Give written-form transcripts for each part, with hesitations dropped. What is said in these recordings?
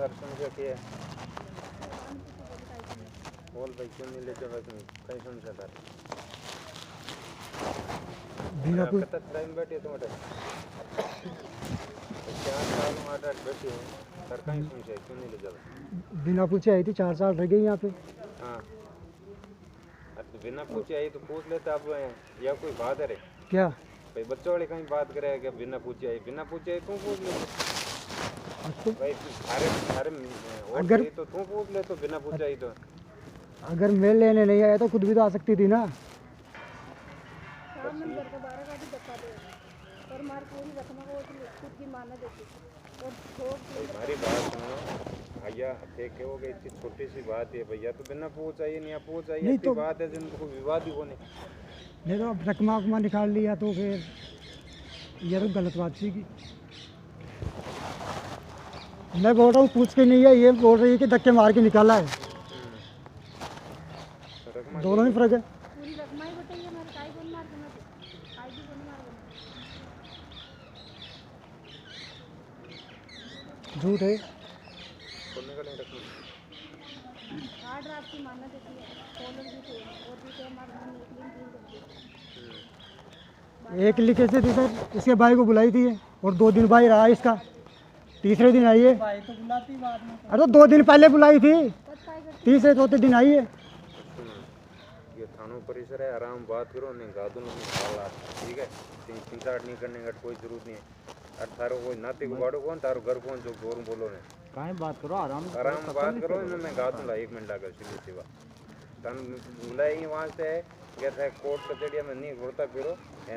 Sir समझे कि बोल भाई क्यों नहीं लेते बस कहीं समझा सर बिना कुछ कितना टाइम बैठे तुम 4 साल 8 बैठे हैं सर कहीं समझे क्यों नहीं ले जाओ बिना पूछे आई थी 4 साल रह गई यहाँ पे। हाँ तो बिना पूछे आई तो पूछ लेते आप या कोई बात है रे क्या भाई बच्चों वाले कहीं बात करे क्या बिना पूछे आई तू पूछ ले भाई सारे सारे अगर तो तू पूछ ले तो बिना पूछे आई तो अगर मैं लेने नहीं आया तो खुद भी तो आ सकती थी ना। हमारी बात सुनो भैया ठीक है हो गई इतनी छोटी सी बात है भैया तो बिना पूछ आई नहीं पूछ आई नहीं तो बात है जिनको विवाद ही होने नहीं तो अब रकमा वकमा निकाल लिया तो फिर ये तो गलत बात थी कि मैं बोल रहा हूँ पूछ के नहीं है, ये बोल रही है कि धक्के मार के निकाला है। दोनों में फर्क है। झूठ है। एक लिखे से थी सर, इसके भाई को बुलाई थी और 2 दिन भाई रहा इसका, तीसरे दिन आई है। भाई तो बुलाती बाद में। अरे 2 दिन पहले बुलाई थी, तीसरे चौथे दिन आई है। ये थानों परिसर है, आराम बात करो नहीं गादू नहीं ठीक है, चिंता नहीं करने का कोई जरूरत नहीं है। और थारो कोई नाते को बाड़ो कौन तारो घर कौन जो जोर बोलो ने काहे बात करो आराम बात करो मैं गादू ला 1 मिनट लाकर सीधी सी बात तन बुलाई वहां से कहता है कोर्ट कचहरिया में नहीं घुरता फिरो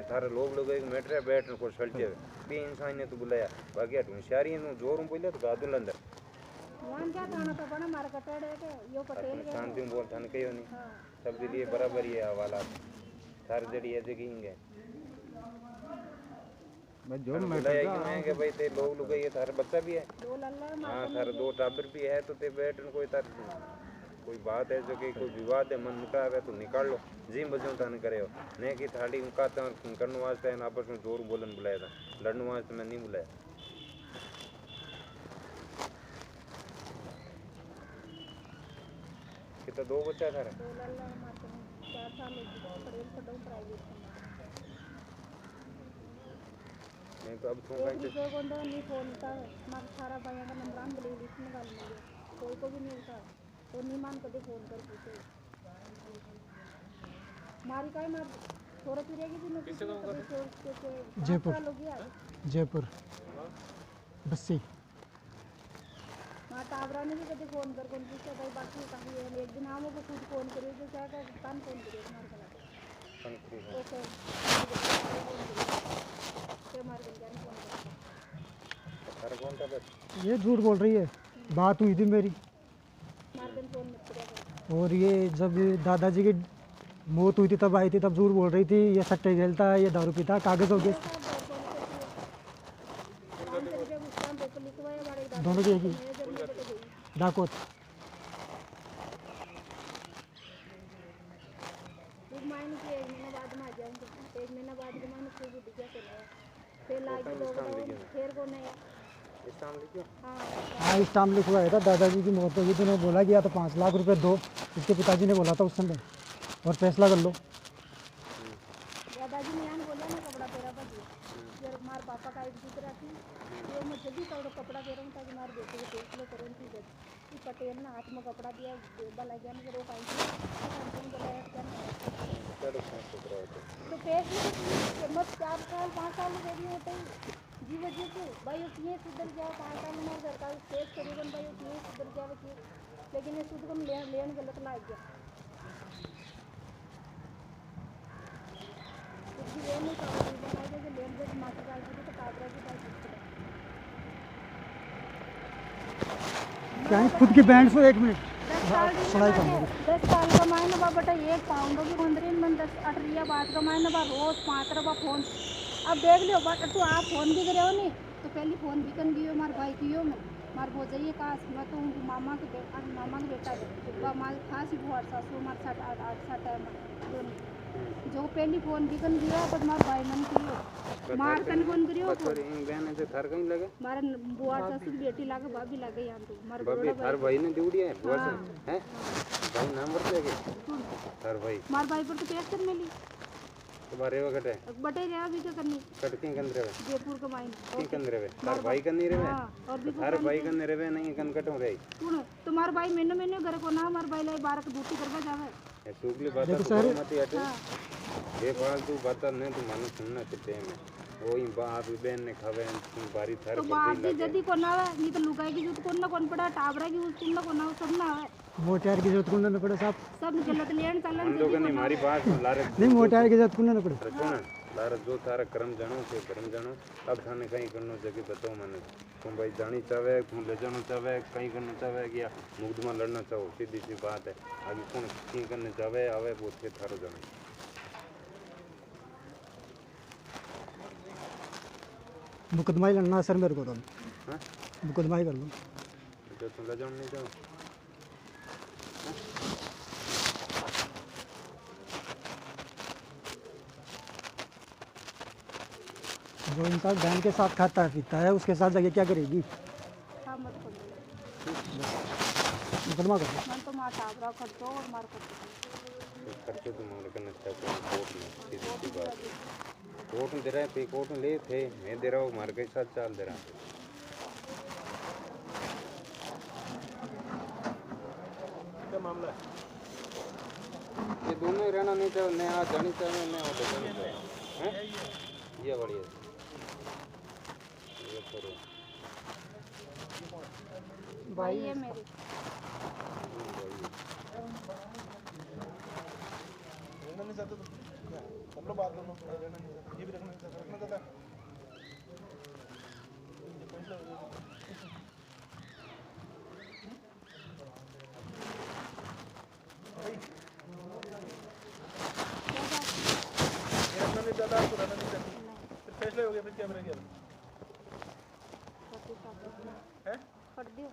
थारे लोग एक मैटर बैठ को सलटे भी इंसान ने तो बुलाया बाकी होशियारी नु जोर बोले तो गादू अंदर वन क्या थाना तो बड़ा मार कटड़े के यो पटेल के शांति में बोल थाने कहियो नहीं सब के लिए बराबर ही है हवाला थारे जड़ी है जगह मैं जो मैं कि भाई ते लोग ये थारे बच्चा भी है हां थारे 2 टाबर भी है तो ते बैठन कोई तार कोई बात है जो कि कोई विवाद है मन मुटाव है तो निकाल लो जिम बजो थाने करे हो नहीं कि थाड़ी उनका करने वास्ते आपस में जोर बोलन बुलाया था लड़ने वास्ते मैं नहीं बुलाया कितना 2 बच्चा था 4 साल पढ़ेल पढ़ो प्राइवेट नहीं तो अब तुम कहीं को नहीं फोन का मार सारा भाई का नंबर ले लिस्ट में डाल दिए कोई को भी नहीं उठा तो नहीं मान कभी फोन कर पूछे मारी का मार थोड़ा पिरेगी भी नहीं जयपुर बस्सी मां टावरा ने भी कभी फोन कर कौन पूछा भाई बाकी कभी एक दिन हम को खुद फोन करे तो क्या का कान फोन करे मार कला ओके ये झूठ बोल रही है, बात हुई थी मेरी। और ये जब दादाजी की मौत हुई थी तब आई थी, तब झूठ बोल रही थी ये सट्टे खेलता है, ये दारू पीता, कागज हो गए दोनों की एक ही डाकोत। हाँ स्टाम्प लिखवाया था, दादाजी की मौत होगी तो उन्होंने बोला कि या तो 5 लाख रुपए दो, इसके पिताजी ने बोला था उस समय, और फैसला कर लो। दादाजी ने यहाँ बोला ना कपड़ा तेरा बजी फिर मार पापा का एक दूसरा थी ये मैं जल्दी कपड़ा दे रहा हूँ ताकि मार बेटे को फैसला करें थी कि पटेल ने हाथ में कपड़ा दिया बला गया मुझे रोक आई थी तो फैसले मत 4 साल 5 साल दे दिए होते जी वजह से भाई उसने सुधर जाओ 5 साल में सरकार केस करीबन भाई उसने सुधर जाओ लेकिन ये सुध को लेन गलत लाग गया ये नहीं बनाएगा कि लेन गलत मात्र डाल दी तो काबरा की टाइप क्या खुद की बैंड से 1 मिनट 10 साल कमाए ना बेटा 1 पाउंड की गुंदरीन में 10 रुपया बात कमाए ना रोज 5 रुपया फोन अब देख लियो बट तू आप फोन भी करे हो नहीं तो पहले फोन भी कर दियो हमारे भाई की मैं मार हो जाइए काश मैं तो उनकी मामा के बेटा है मार खास ही बहुत सासू मार साथ आठ है जो पहली फोन दिखन दिया पर मार भाई मन कियो मार कन फोन करियो पर इन बहन से थार कहीं लगे मार बुआ सासू की बेटी लागे भाभी लागे यहां तो मार भाभी थार भाई ने ड्यूटी है बुआ से हैं भाई नाम बता के थार भाई मार भाई पर तो पेंशन मिली तुम्हारे वगट है बटे रे अभी क्या करनी कटकिंग कंदरे वे जयपुर के माइन की कंदरे वे थार भाई कन नहीं रहे और भी थार भाई कन नहीं रहे नहीं कन कटो रही सुन तुम्हार भाई मैंने घर को ना मार भाई लाई 12 की ड्यूटी करवा जावे ये सुगली बात तो मत हटे ये फालतू बात नहीं तो मानो सुनना चाहिए में वो ही बाप बहन ने खावे बारी थार तो बाप की जदी को ना नहीं तो लुगाई की जूत कोन ना कोन पड़ा टाबरा की उस तुम ना को ना सब ना मोटार की जरूरत कुंडा न पड़े साहब सब गलत लेन चलन हम लोग ने हमारी बात लारे नहीं मोटार की जरूरत कुंडा न पड़े सुन लारे जो थारा कर्म जानो से कर्म जानो अब थाने कहीं करनो जगह बताओ मैंने तुम भाई जानी चाहे तुम ले जाना चाहे कहीं करना चाहे या मुकदमा लड़ना चाहो सीधी सी बात है आगे कौन कहीं करने चाहे आवे वो थे थारो जानो मुकदमा ही लड़ना सर मेरे को तो हाँ मुकदमा ही कर लो जो तुम ले जाओ नहीं जाओ जो इंसान बहन के साथ खाता है पीता है उसके साथ जाके क्या करेगी हां मत करो मुकदमा कर लो मन तो मार टाबरा कर दो और मार कर दो खर्चे तो मांग करना चाहते हैं कोर्ट में सीधी सी बात कोर्ट में दे रहे पे कोर्ट में ले थे मैं दे रहा हूँ मार के साथ चाल दे रहा क्या मामला है ये दोनों ही रहना नहीं चाहिए मैं आज जानी चाहिए मैं और जानी चाहिए हैं ये बढ़िया ये करो भाई है मेरे रहना नहीं चाहते तो हम लोग बात करो रहना नहीं चाहते ये भी रखना चाहता रहना नहीं चाहता तो रहना नहीं चाहती फिर फैसला हो गया फिर क्या करेंगे हैं कर दियो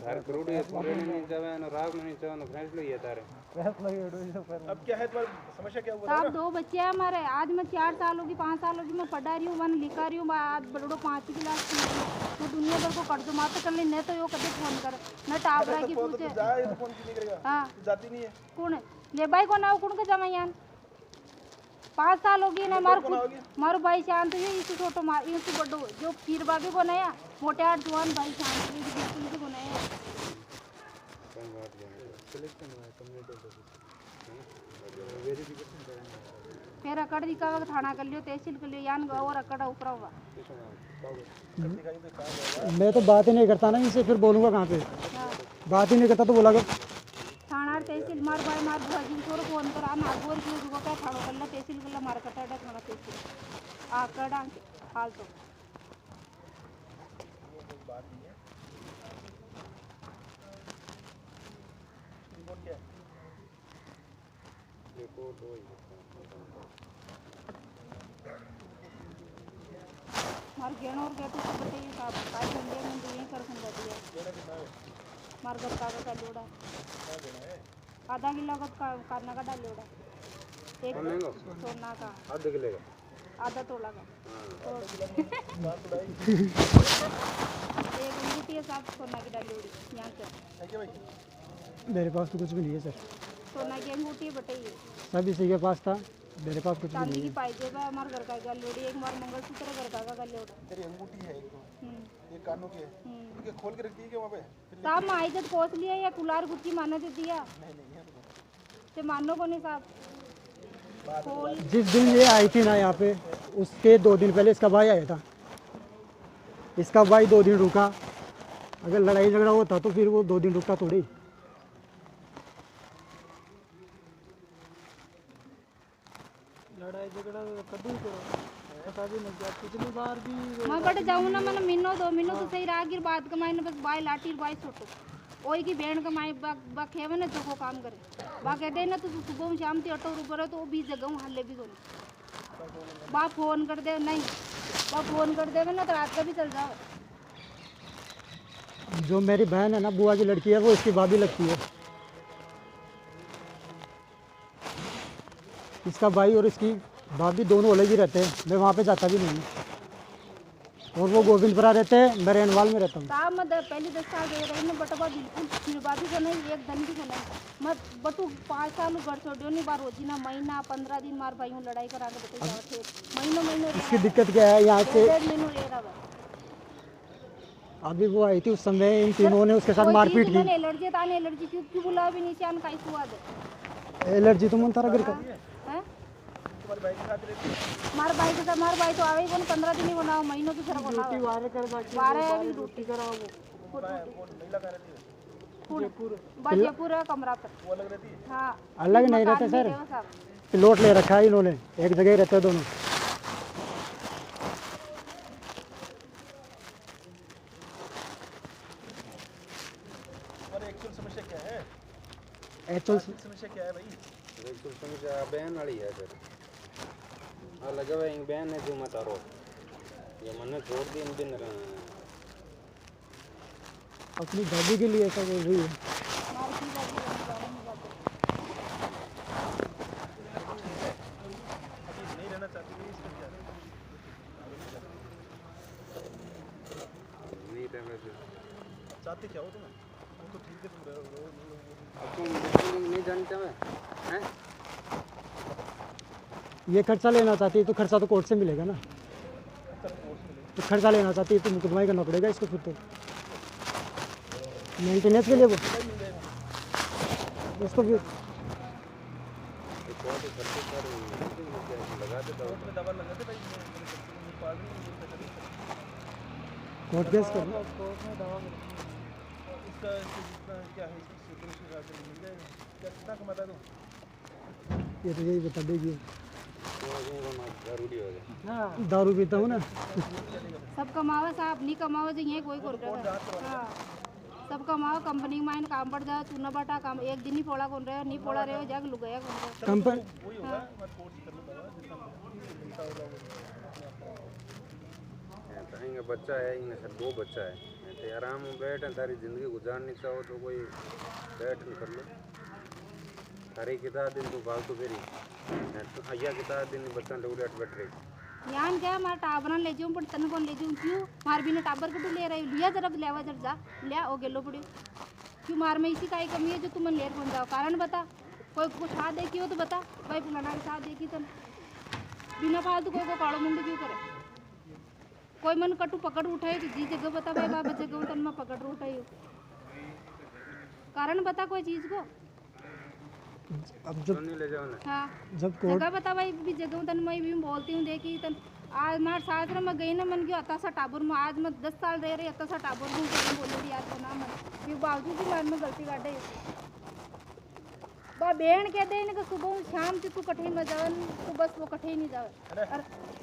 हर करोड़ ये पूरे नहीं चाहे ना राग नहीं चाहे ना फैसला ही है तारे अब क्या है तुम्हारी समस्या क्या हुआ साहब 2 बच्चे हैं हमारे आज मैं 4 साल होगी 5 साल होगी मैं पढ़ा रही हूँ वन लिखा रही हूँ आज बड़ो 5 क्लास की मैं दुनिया भर को कर्ज मात्र कर ली नहीं तो यो कभी फोन कर न टाबरा की पूछे जाए तो फोन क्यों नहीं करेगा हाँ जाती नहीं है कौन ले भाई को ना कौन का जमायान 5 साल होगी ना मारो भाई शांत है इसी छोटो मार इसी बड़ो जो पीर बागे को नया मोटे आठ जवान भाई शांत है बिल्कुल को नया फिर अकड़ दिखा थाना कर लियो तहसील कर लियो यान गाँव और अकड़ ऊपर हुआ मैं तो बात ही नहीं करता ना इनसे फिर बोलूँगा कहाँ पे बात ही नहीं करता तो बोला कर थाना तहसील मार भाई मार बुआ जी को फोन कर आ नागौर की जुगो का थानो करला तहसील करला मार कटा डा थाना तहसील आकड़ा हाल तो मार गेनो और गेटू को बताइए साहब काय बंदे में तो यही कर खंदा दिया मार घर का लोड़ा आधा किलो का करना का डाल लोड़ा एक सोना का आधा किलो का आधा तोला का एक अंगूठी है साहब सोना की डाल लोड़ी यहाँ से मेरे पास तो कुछ भी नहीं है सर सोना की अंगूठी बताइए सब इसी के पास था मेरे पास कुछ भी चांदी नहीं की है पाइजे बा हमारे घर का गल लोड़ी एक बार मंगलसूत्र घर का गल लोड़ा तेरी अंगूठी है एक तो ये कानों की है ठीक है खोल के रखती है क्या वहाँ पे फिर साहब मैं इज्जत पोस लिया या कुलार गुच्ची माने दे दिया नहीं है तो मानो को नहीं साहब खोल जिस दिन ये आई थी ना यहाँ पे उसके 2 दिन पहले इसका भाई आया था इसका भाई 2 दिन रुका अगर लड़ाई झगड़ा होता तो फिर वो 2 दिन रुकता थोड़ी लड़ाई झगड़ा कभी करो पता भी नहीं क्या कितनी बार भी मैं बट जाऊँ ना मैंने मिनो 2 मिनो तो सही रागिर बात कमाई ना बस बाई लाठी बाई छोटो ओई की बहन कमाई बा खेवे ना जो को काम करे बा कहते ना तो सुबह शाम थी 8 ऊपर है तो वो 20 जगह हल्ले भी कोनी बा फोन कर दे नहीं बस फोन कर देवे ना तो रात का भी चल जाओ। जो मेरी बहन है ना, बुआ की लड़की है, वो इसकी भाभी लगती है। इसका भाई और इसकी भाभी दोनों अलग ही रहते हैं, मैं वहाँ पे जाता भी नहीं हूँ। और वो गोविंदपुरा रहते हैं, मैं रेनवाल में रहता हूँ। साहब मैं पहले 10 साल रह रही ना बटवा बिल्कुल निर्बाधी को नहीं, एक दिन भी नहीं। मैं बटू 5 साल घर छोड़ो नहीं, बार रोजी ना महीना 15 दिन मार भाई हूँ लड़ाई करा के बताई जाओ थे। महीनों इसकी दिक्कत क्या है यहाँ से, 1.5 महीनों रह रहा है। अभी वो आई थी उस समय, इन तीनों ने उसके साथ मारपीट की। एलर्जी ताने एलर्जी क्यों बुला भी नहीं चान काई सुआ दे एलर्जी तो मन तारा गिर का हैं? मार भाई के साथ मार भाई तो आवे कौन 15 दिन ही बनाओ, महीनों की तरह बनाओ। वारे कर बाकी 12 भी रोटी करा वो बाजीपुर है कमरा पर। हाँ अलग नहीं रहते सर, प्लॉट ले रखा है इन्होंने, एक जगह ही रहते हैं दोनों। एक्चुअल समस्या बहन वाली है सर। हाँ लगा हुआ एक बहन है जो मत रो, ये मन छोड़ दी इन दिन अपनी दादी के लिए ऐसा बोल रही है। नहीं रहना चाहते क्या हो तुम? तो ठीक है तुम रहो। अब तुम नहीं जानते मैं हैं? ये खर्चा लेना चाहती है तो खर्चा तो कोर्ट से मिलेगा ना। तो खर्चा लेना चाहती है तो मुकदमा ही करना पड़ेगा इसको, फिर तो मेंटेनेंस के लिए वो उसको भी लगा देता हूँ। दवा लगाते भाई कोर्ट केस कर। इसका जितना क्या है इसकी मिल जाएगा क्या, कितना कमाता है तुम? ये तो यही बता देगी। जरूरी हो गया। हाँ दारू पीता हूँ ना। सब कमाओ साहब, नहीं कमाओ जो ये कोई कर रहा है। हाँ सब कमाओ, कंपनी में आइन काम पड़ जाओ, चूना बाटा काम एक दिन ही पोड़ा कौन रहे, नहीं पोड़ा रहे जाग लुक गया कौन रहे। कंपनी वही होगा, मैं कोर्स कर लूँगा जितना मिलता होगा वो। कहेंगे बच्चा है इन्हें सर, 2 बच्चा है तो आराम में बैठ सारी ज़िंदगी गुजारनी चाहो तो कोई बैठ नहीं कर लो। सारी किताब दिन तो फालतू फेरी अया किताब दिन बच्चा उड़े बैठ रही यान क्या मार टाबरन ले जाऊं पर तन कौन ले जाऊं क्यों मार भी ने टाबर को ले रही लिया जरा लेवा जर जा लिया ओ गेलो पड़ियो क्यों मार में इसी काई कमी है जो तुम लेर कौन जाओ, कारण बता। कोई को साथ देखी हो तो बता भाई फलाना के साथ देखी तो बिना फालतू कोई को काड़ो मुंडू क्यों करे। कोई मन कटू पकड़ उठाई तो जी जगह बता भाई बाबा जगह तन में पकड़ उठाई हो, कारण बता कोई चीज को। अब जब नहीं ले जाओ ना। हाँ जब कोर्ट जगह बता भाई भी जगह तन मैं भी बोलती हूँ देखी तन आज मार साथ में गई ना मन की अता सा टाबर में आज मैं 10 साल रह रही अता सा टाबर में बोले दी आज बना मन ये बावजूद भी मन में गलती काटे बा बेन कह दे इनका सुबह शाम से तू कठे में जावन तो बस वो कठे नहीं जावे और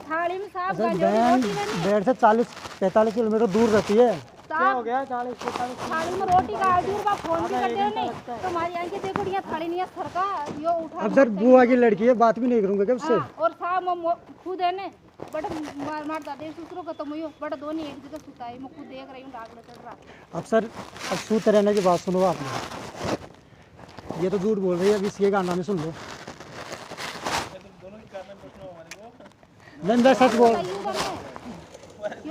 थाली में साफ सर गाजर बहन रोटी बनी बेड से 40-45 किलोमीटर दूर रहती है। क्या हो गया 40-45 थाली में रोटी का आजूर बा फोन भी कर दे नहीं तो हमारी आंखें देखो ये थाली नहीं है सरका यो उठा अब सर बुआ की लड़की है, बात भी नहीं करूँगा क्या उससे। हाँ, और साहब खुद है ने बट मार दादे ससुरो खत्म हुई बट दोनों एक जगह सुताई मैं खुद देख रही हूँ डागड़ा चढ़ रहा। अब सर अब सूत रहने की बात सुनो आपने, ये तो झूठ बोल रही है, अब इसके गाना में सुन लो। नहीं मैं सच बोल,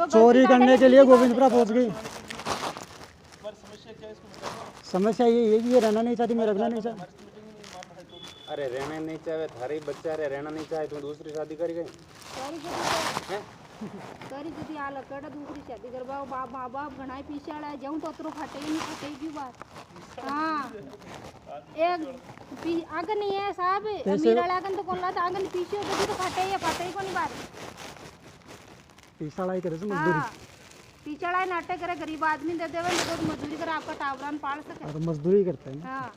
चोरी करने के लिए गोविंदपुरा पहुंच गई। समस्या ये है कि ये रहना नहीं चाहती, मैं रखना नहीं चाहती। अरे रहना नहीं चाहे थारे बच्चा रे रहना नहीं चाहे तुम दूसरी शादी कर गए सारी जदी आ लकड़ा दूसरी शादी करवा माँ बाप घणाई पीछे आड़ा जाऊँ तो अतरो फटे ही नहीं फटे क्यों बात। हाँ एक आगे नहीं है साहब मेरा लागन तो कौन लाता आगे पीछे हो तो फटे ही को नहीं बात। पैसा लाई करे मजदूरी। हाँ पीछे नाटक करे गरीब आदमी दे देवे तो मजदूरी करे आपका टावरान पाल सके। और मजदूरी करते हैं। हाँ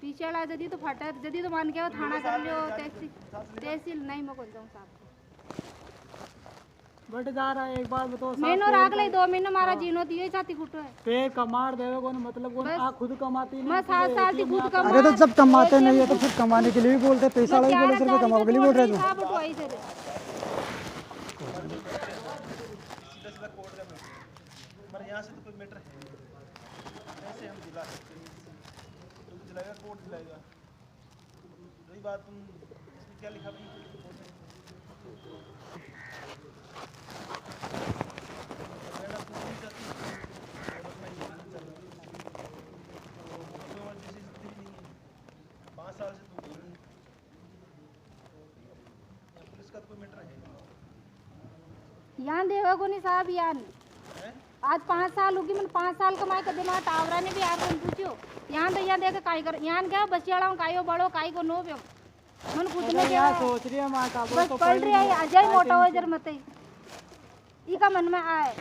पीछे वाला जदी तो फटे जदी तो मान के थाना कर लियो तहसील नहीं मैं कौन जाऊँ साहब बट जा रहा है। एक बार बताओ मैंने राग ले 2 महीने मारा जीनो दिए चाहती कुटो है पेड़ कमार देवे कौन मतलब कौन आ खुद कमाती नहीं। मैं 7 साल थी खुद कमा। अरे तो जब कमाते नहीं है तो फिर कमाने के लिए भी बोलते हैं, पैसा लाई बोले सिर्फ कमाओ के लिए बोल रहे थे। कोई मैटर है ऐसे हम दिला सकते हैं तो दिलाएगा कोर्ट दिलाएगा रही बात तुम इसमें क्या लिखा भाई यान देगा को नहीं साहब यान आज 5 साल होगी मैंने 5 साल कमाए कदे मां टावरा ने भी यार मन पूछियो यान तो यान देके काई कर यान क्या बसियाड़ा कायो बड़ो काई को नो बे मन खुद ने क्या सोच रही है मां का बस पढ़ रही है अजय मोटा हो जर मत ई का मन में आए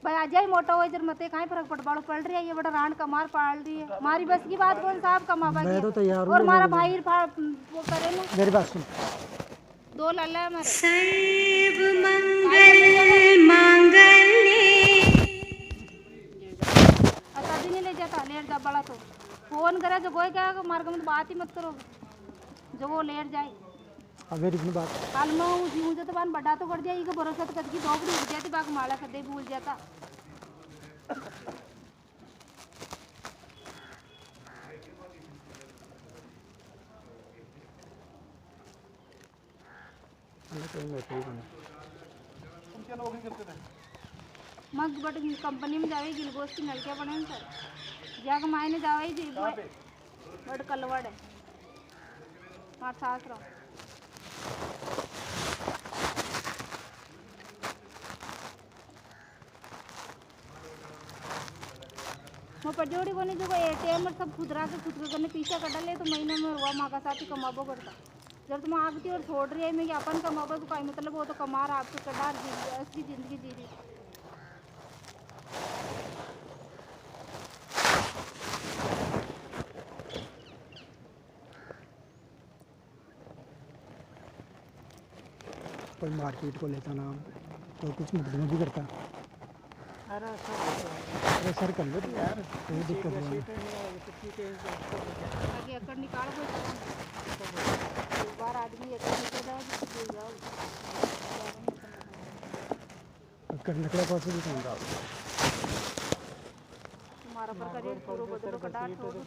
भाई अजय मोटा हो जर मत काई फर्क पड़ बड़ो पढ़ रही है ये बड़ा रान का मार पाल रही है हमारी बस की बात कौन साहब कमा पाएगी मैं तो तैयार हूं और हमारा भाई वो करे ना मेरी बात सुन 2 लल्ला हमारे सर्व मंगल मांगल्ये ऐसा भी नहीं ले जाता लेट जा बड़ा तो फोन करे जो कोई क्या मार्ग में बात ही मत करो जो वो लेट जाए अब मेरी भी बात कल मैं जी मुझे तो बान बड़ा तो कर दिया ये भरोसा तो कद की डोबड़ी उठ जाती बाग माला कदे भूल जाता तुम क्या नौकरी करते थे मग बट कंपनी में जावे गिलगोश की नलके बने सर जाग मायने जावे जी बट कलवड़ है मार सास रहो मैं पजोड़ी को नहीं जो एटीएम और सब खुदरा के खुद करने पीछे कटा ले तो महीने में हुआ माँ का साथ ही कमाबो करता जब तुम आगती और छोड़ रही है मैं अपन कमाबो तो कोई मतलब वो तो कमा रहा आपसे कटा असली जिंदगी जी रही कोई मार्केट को लेता ना कोई कुछ मुकदमा भी करता अरे अरे सर कर लो तो यार कोई दिक्कत नहीं है आगे अकड़ निकाल को एक बार आदमी अकड़ निकल जाओ तो भूल जाओ अक्कड़ निकला पास भी कौन डाल तुम्हारा पर करियर पूरा बदलो कटा छोड़ दो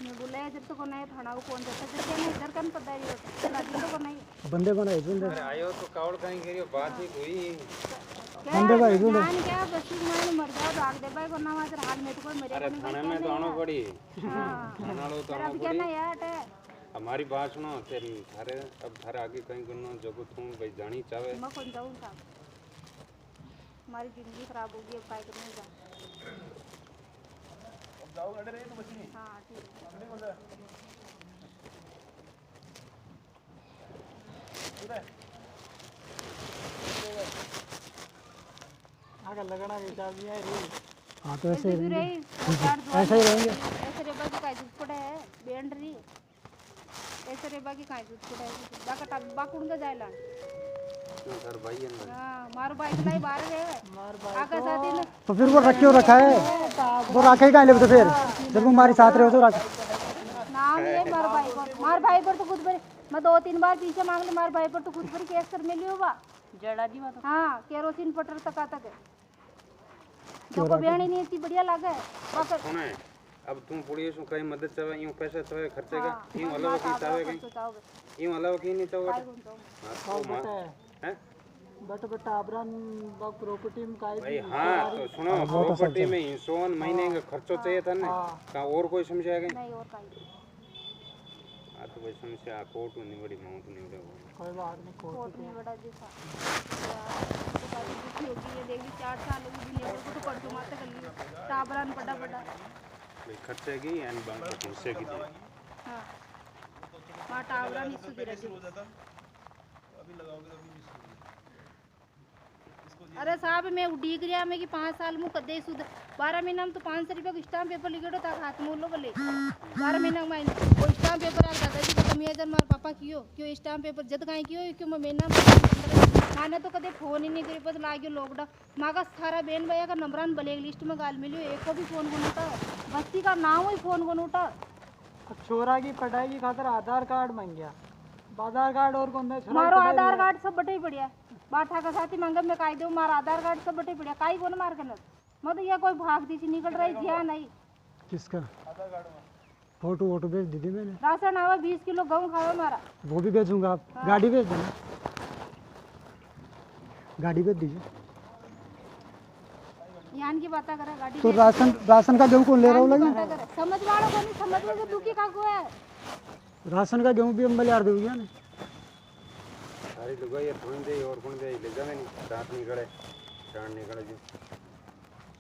मैं बोला जब तो कोना है थाना को फोन करता जब क्या नहीं इधर कन पता है चला दी तो कोना ही बंदे बनाए जुंदे अरे आयो तो कावड़ कहीं करियो बात ही हुई बंदे भाई जो मान क्या बस में मर जाओ भाग दे भाई कोना मात्र हाल में तो कोई मेरे अरे थाने में तो आना पड़ी हां थाना लो तो अब आना क्या पड़ी ना यार हमारी बात सुनो तेरे थारे अब थारे आगे कहीं करना जो को तुम भाई जानी चाहे मैं कौन जाऊं साहब हमारी जिंदगी खराब होगी अब काय करने जा अब जाओ अड़े रहे तो बची नहीं हां ठीक है अगले को जा उधर आगे लगना के चाबी है रे हाँ तो ऐसे ही रहेंगे ऐसे ही रहेंगे ऐसे रे बाकी काय दूध पड़े है बेंड रही ऐसे रे बाकी काय दूध पड़े है बाका टब्बा कुंड जायला घर भाई है ना हां मारो बाइक लाई बाहर रहे मार आका साथी ने तो फिर वो क्यों रखा है वो रखे ही ले तो फिर जब वो हमारे साथ रहे तो रख नाम ये मार भाई पर तो खुद पर मैं 2-3 बार पीछे मांग ले मार भाई पर तो खुद पर केस कर मिली होगा जड़ा जी बात हां केरोसिन पटर तक जो को बेणी नहीं इतनी बढ़िया लगे सुने अब तुम पुड़िए सु कहीं मदद चाहे यूं पैसा चाहे खर्चे का यूं अलावा की चाहे कहीं यूं अलावा की नहीं चाहे हैं बट आबरन बक प्रॉपर्टी में काय भाई हाँ तो सुनो प्रॉपर्टी में इंश्योरेंस महीने का खर्चो चाहिए था ना का और कोई समस्या है नहीं और काई आ तो भाई समस्या कोर्ट में निबड़ी माउंट निबड़े कोई बात नहीं कोर्ट में बड़ा जैसा तो बात दुखी होगी ये देखी 4 साल होगी लेबर को तो परसों माते कर लिया टाबरान बड़ा भाई खर्चे की एंड बैंक के हिस्से की दी हां हां टाबरान हिस्से दे रहे हो जाता अभी लगाओगे तो अभी इसको अरे साहब मैं उड़ी गया मैं कि 5 साल में कदे सुध 12 महीना में तो 500 रुपये का स्टाम्प पेपर लिखे था हाथ में लो बोले 12 महीना में वो स्टाम्प पेपर आ दादाजी को कमी जन मार पापा क्यों स्टाम्प पेपर जद कहीं क्यों मैं महीना माने तो कदे फोन ही नहीं करी बस लागो लॉकडाउन माँ का सारा बहन भैया का नंबरान ब्लैक लिस्ट में गाल मिली एक को भी फोन को उठा बस्ती का नाम ही फोन को उठा छोरा की पढ़ाई की खातर आधार कार्ड मांग गया आधार कार्ड और कौन मारो आधार कार्ड सब बटे ही बढ़िया बाठा का साथी मांगे मैं काई दूं मारा आधार कार्ड सब बटे बढ़िया काई कोन मार के मत ये कोई भाग दी सी निकल रही जिया नहीं किसका फोटो वोटो भेज दी थी मैंने राशन आवा 20 किलो गेहूं खावे मारा वो भी भेजूंगा आप गाड़ी भेज देना गाड़ी भेज दीजिए यान की बात करे गाड़ी तो राशन का गेहूँ कौन ले रहा हूँ लगे समझ वालों को नहीं समझ में दुखी का को है राशन का गेहूँ भी हम बलियार देंगे ना सारी लुगाई थोड़ी दे और कौन दे ले जावे नहीं दांत निकले प्राण निकले जी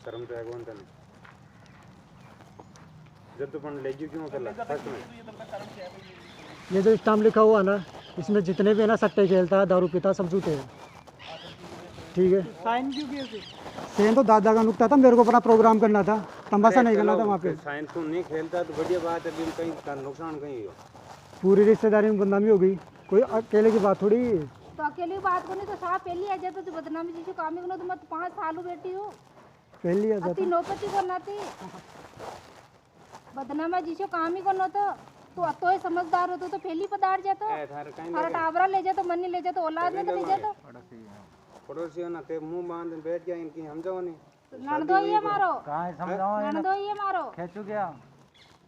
शर्म तो है कौन तने जब तो पन ले क्यों कर ला सच में ये जो स्टाम्प लिखा हुआ ना इसमें जितने भी है ना सट्टे खेलता है दारू पीता सब झूठे हैं ठीक है साइन क्यों किए थे सेन तो दादा का नुकता था मेरे को अपना प्रोग्राम करना था तमाशा नहीं करना था वहाँ पे साइंस तो नहीं खेलता तो बढ़िया बात है फिर कहीं का नुकसान कहीं हो पूरी रिश्तेदारी में बदनामी हो गई कोई अकेले की बात थोड़ी है। तो अकेली बात को नहीं तो साहब पहली आ जाता तो बदनामी जी काम ही तो मत 5 साल बेटी हो पहली आ अति जाता नौपति को नाती बदनामा जी से काम ही करना तो तो समझदार हो तो पहली पदार्थ जाता थारा टाबरा ले जाता मन नहीं ले जाता औलाद में तो ले जाता पड़ोसियों ना ते मुंह बांध बैठ गया इनकी समझाओ नहीं नणदो ये मारो कहाँ समझाओ नणदो ये मारो खेचू क्या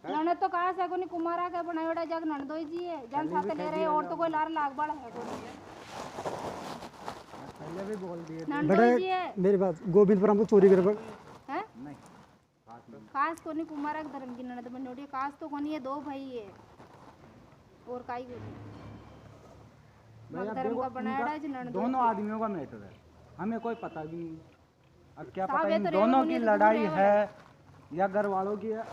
नणद तो कहाँ से कोनी कुमारा के बनायोड़ा जग नणदो जी है जन साथ ले रहे और तो कोई लार लाग बड़ा है पहले भी बोल दिए नणदो जी है मेरी बात गोविंदपुरम को चोरी कर हैं खास कोनी कुमारा के धर्म की नणद बनोड़ी खास तो कोनी ये 2 भाई है और काई कोनी धर्म का बनायोड़ा है नणदो दोनों आदमियों का मैटर है हमें कोई पता भी नहीं अब क्या पता इन दोनों की लड़ाई है या घर वालों की है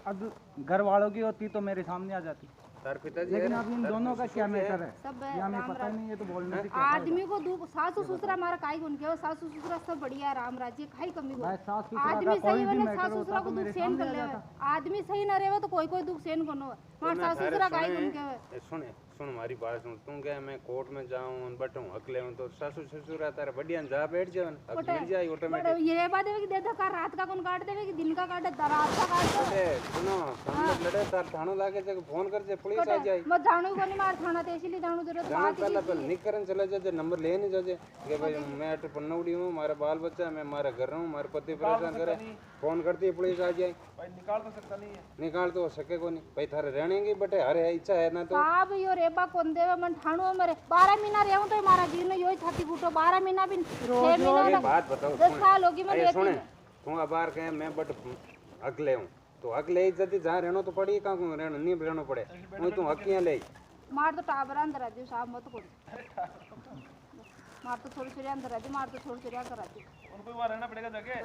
अब घर वालों की होती तो मेरे सामने आ जाती सर पिताजी लेकिन अब इन दोनों का क्या मैटर है सब ये हमें पता नहीं है तो बोलने से क्या आदमी को दुख सासू ससुरा मारा काई गुन के सासू ससुरा सब बढ़िया राम राज्य खाई कमी हो भाई सास ससुर आदमी सही बने सासू ससुरा को दुख सहन कर ले आदमी सही ना रहे तो कोई दुख सहन करनो मार सासू ससुरा काई गुन के सुन हमारी बात सुन तुम क्या मैं कोर्ट में जाऊं बैठूं अकेले हूं तो सासू ससुर तारा बढ़िया जा बैठ जाओ हक मिल जाए ऑटोमेटिक ये बात है कि दे दो का रात का कौन काट देवे कि दिन का काटे रात का काट दे सुनो हम लड़े तार थानो लागे जग फोन कर जे पुलिस आ जाए मत जानो को नहीं मार थाना ते इसलिए जानो जरूरत जाना पहला निकरन चले जाजे नंबर ले नहीं जाजे कि भाई मैं अट पन्नौड़ी हूं मारा बाल बच्चा मैं मारा घर हूं मारे पति परेशान करे फोन करती है पुलिस आ जाए भाई निकाल तो सकता नहीं है निकाल तो सके को नहीं भाई थारे रहने की बटे हरे इच्छा है ना तो साहब यो रेबा कोन देवे मन ठाणो मरे 12 महीना रहूं तो मारा जीवन योई छाती फूटो 12 महीना भी 6 महीना बात बताओ 10 साल होगी मैं अरे सुने तू अबार कहे मैं बट अगले हूं तो अगले इज्जत जहां रहनो तो पड़ी का को रहनो नहीं रहनो पड़े मैं तू हकियां ले मार तो टाबरा अंदर आ दे साहब मत कोन मार तो थोड़ी थोड़ी अंदर आ दे मार तो थोड़ी थोड़ी कर आ दे उनको वहां रहना पड़ेगा जाके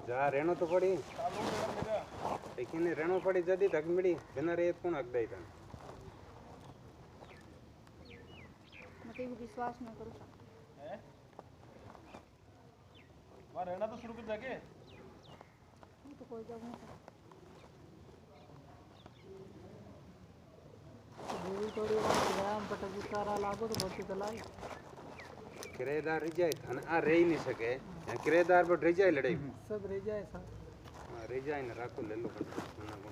जहां रहनो तो पड़ी लेकिन रहनो पड़ी जदी तक मिली बिना रेत कौन हक दे था मते विश्वास न करो हैं वहां रहना तो शुरू कर जाके तो कोई जगह नहीं थोड़ी व्यायाम पटक सारा लागो तो बहुत चलाई किराएदार रह जाए थाना आ रह ही नहीं सके किराएदार पर रह जाए लड़ाई सब रह जाए सर रह जाए ना राखो ले लो खाना को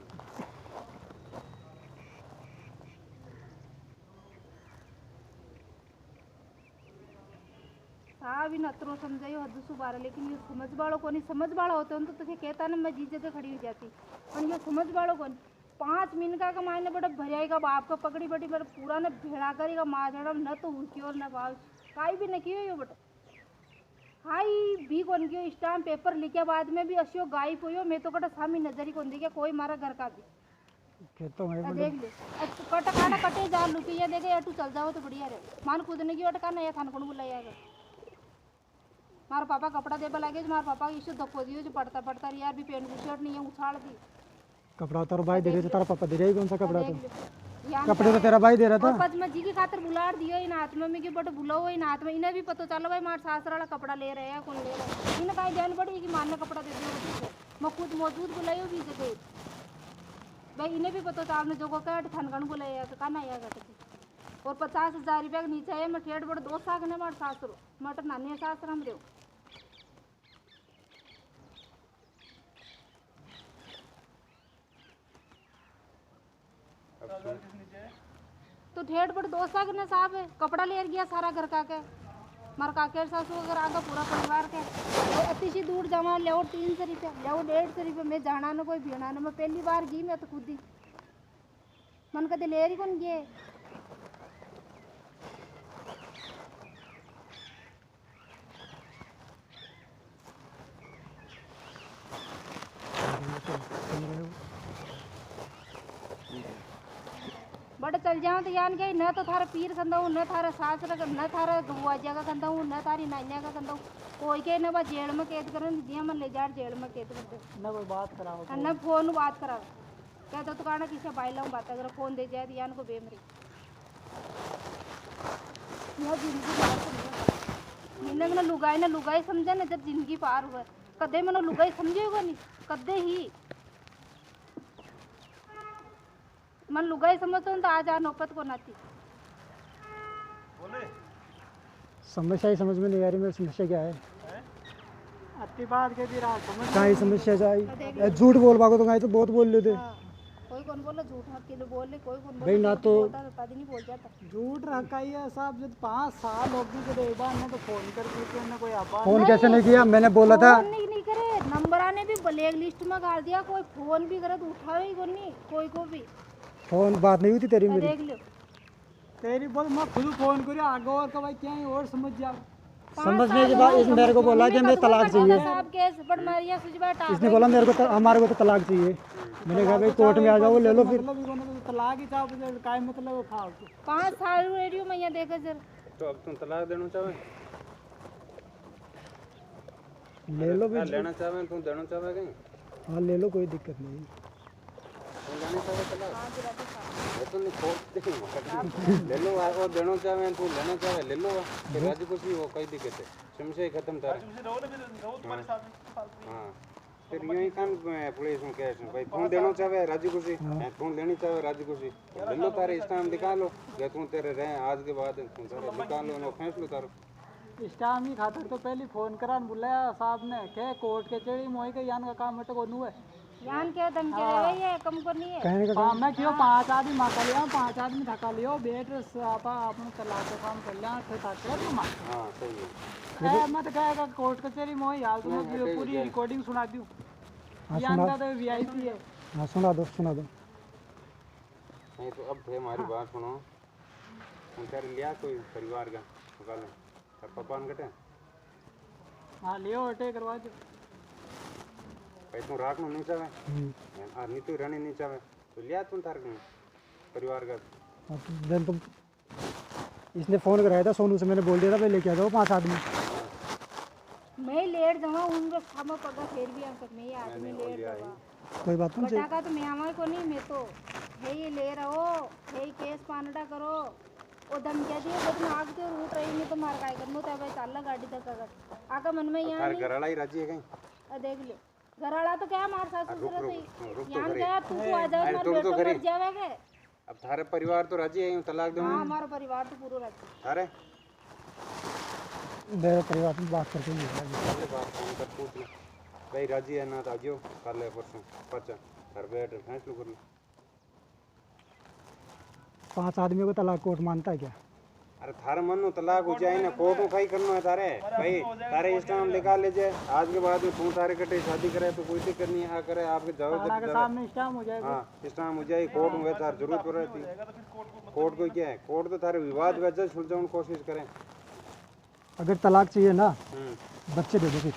साहब इन अतरो समझायो हद सुबारा लेकिन ये समझ वालों को नहीं समझ वाला होते हैं तो तुझे कहता ना मैं जी जगह खड़ी हो जाती पर ये समझ वालों को 5 मिनट का मायने बड़ा भरियाएगा बाप का पकड़ी बड़ी मेरा पूरा न भेड़ा करेगा माजड़ा न तो हुकी और न बाल काई भी न कियो यो बट हाई भी कौन कियो स्टाम्प पेपर लिखे बाद में भी अशियो गायब होयो मैं तो कटा सामी नजर ही कौन देखा कोई मारा घर का भी कहता हूँ देख ले कटा काटा कटे जा लुकी ये देखे या तू चल जाओ तो बढ़िया रहे मान कूदने की अटका नहीं थान कौन बुलाया मारा पापा कपड़ा देबा लगे मारा पापा इशू धक्को दियो जो पड़ता पड़ता यार भी पेंट शर्ट नहीं है उछाड़ दी कपड़ा तो भाई दे रहे तारा पापा दे रहे कौन सा कपड़ा तो देख ले कपड़े तो तेरा भाई दे रहा और था। पद्मा जी की खातर बुलाड़ दियो इन आत्मा में कि बट बुलाओ इन आत्मा, इन्हें भी पता चला भाई मार सासरा वाला कपड़ा ले रहे हैं, कौन ले रहा है, इन्हें कहीं ध्यान पड़ी कि मारने कपड़ा दे दियो, मैं खुद मौजूद बुलायो भी जगह भाई, इन्हें भी पता चला जो को कट थनगन बुलाया तो कहना आया करते। और 50,000 रुपया के नीचे है मैं ठेठ बड़े 2 साग ने मार सासरो मटर नानी सासरा में रहो। तो ठेठ बड़े 2 साग ने साहब है कपड़ा ले गया सारा घर का के मार काके सासू अगर आगा पूरा परिवार के तो अतिशी दूर जमा ले 300 रुपया ले 150 रुपया मैं जाना ना कोई भीना ना, मैं पहली बार गई मैं तो खुद ही मन कदे ले रही कौन गए। बड़े चल जाओ तो यान के न तो थारा पीर कंदा हूँ न थारा सासरा न थारा बुआजिया का कंदा हूँ न तारी नानिया का कंदा हूँ, कोई के न बस जेल में कैद करें जिया मन ले जा जेल में कैद कर दे ना कोई बात कराओ न फोन बात करा कहता तो कहना किसी बाइला हूँ बात अगर फोन दे जाए तो यान को बेमरी जिंदगी मैंने लुगाई समझा ना जब जिंदगी पार हुआ कदे मैंने लुगाई समझेगा नहीं कदे ही मन लुगाई समझता हूँ तो आज आ नौबत को नाती समस्या ही समझ में नहीं आ रही मेरी समस्या क्या है। अति बात के भी रात समझ कहाँ ही समस्या जाए झूठ बोल पाओ तो कहीं तो बहुत बोल लेते। कोई कौन बोला झूठ मत के बोल ले कोई कौन भाई ना तो नहीं बोल जाता झूठ रखा ही है साहब, जब 5 साल हो गए तो एक बार ने तो फोन कर पूछे ना कोई आबा फोन कैसे नहीं किया, मैंने बोला था फोन नहीं करे नंबर आने भी ब्लैक लिस्ट में डाल दिया, कोई फोन भी करे तो उठावे ही कोई नहीं कोई को भी फोन बात नहीं हुई थी तेरी मेरी। देख लो तेरी बोल मैं खुद फोन करियो आगे और का भाई क्या है और समझ जाओ। समझने के बाद इसने मेरे को बोला कि हमें तलाक चाहिए, साहब केस बड़ मारिया सुजबा टाप इसने बोला मेरे को हमारे को तो तलाक चाहिए। मैंने कहा भाई कोर्ट में आ जाओ ले लो फिर। मतलब इन्होंने तो तलाक ही चाह काय मतलब फालतू 5 साल रेडियो में यहाँ देखा सर तो अब तुम तलाक देना चाहे ले लो भी लेना चाहे तुम देना चाहे कहीं हाँ ले लो कोई दिक्कत नहीं। तुम लेना चाहे तलाक ये तो नहीं खोद ले लो और देना चाहे तुम लेना चाहे ले लो फिर राजी कुछ भी हो कोई दिक्कत है समस्या ही खत्म था। रहो ना फिर रहो तुम्हारे साथ में फालतू हाँ फिर यूं ही काम पुलिस में कैसे भाई तुम देना चाहे राजी खुशी तुम लेनी चाहे राजी खुशी ले लो तारे इस टाइम दिखा लो या तुम तेरे रहे आज के बाद तुम तारे निकाल लो ना फैसलो तारो इस टाइम ही खातर तो पहले फोन करा बुलाया साहब ने के कोर्ट के चढ़ी मोई के यान का काम मत को नु है यान क्या दम के रहे ये कम को नहीं है कहने का मैं क्यों 5 आदमी माका लिया 5 आदमी थका लियो बेट आपा अपने तलाक का काम कर लिया थे था तुम हाँ सही है ए मैं तो कहेगा कोर्ट कचहरी मोई यार तुम्हें पूरी रिकॉर्डिंग सुना दूं यान का तो वीआईपी है। हाँ सुना दो नहीं तो अब थे हमारी बात सुनो तुम तेरे लिया कोई परिवार का निकाल कर पपान कटे हाँ लियो अटे करवा दो भाई तुम राख नहीं चाहे और नीतू रहने नहीं चाहे तो लिया तुम तार परिवार का देन तुम इसने फ़ोन कराया था सोनू से, मैंने बोल दिया था भाई लेके आ जाओ 5 आदमी। मैं लेट जाऊँ उनके सामने पड़ा फिर भी हम तक मैं आदमी लेट जाऊँ कोई बात नहीं बटा का तो मैं हमारे को नहीं मैं तो है ये ले रहो है केस पानडा करो वो दम क्या दिए बस मैं आग के रूट रही नहीं तो मार काय करनो तो भाई चाल गाड़ी तक अगर आका मन में यहाँ तार घरवाला ही राजी है कहीं देख लो घरवाला तो क्या मार सासू ससुर रुक से यहाँ गया तू आ जाओ मार बेटो मर जावेगे अब थारे परिवार तो राजी है यूं तलाक दूं हाँ हमारा परिवार तो पूरा रहता थारे मेरे परिवार में बात करके नहीं है। पहले बात फोन कर पूछ ले भाई राजी है ना तो आजो कल है परसों पचा घर बैठ फैसलो कर लो 5 आदमियों को तलाक कोर्ट मानता है क्या? अरे थारे मन नो तलाक हो जाए ना कोर्ट में कहीं करना है तारे भाई तारे इस टाइम निकाल लीजिए आज के बाद में तू तारे कटे शादी करे तो कोई दिक्कत नहीं आ करे आपके जाओ के सामने इस टाइम हो जाएगा। हाँ इस टाइम हो जाए कोर्ट में तार जरूरत पड़ रही थी कोर्ट को क्या है कोर्ट तो तारे विवाद वजह सुलझाने की कोशिश करें अगर तलाक चाहिए ना बच्चे दे दो फिर।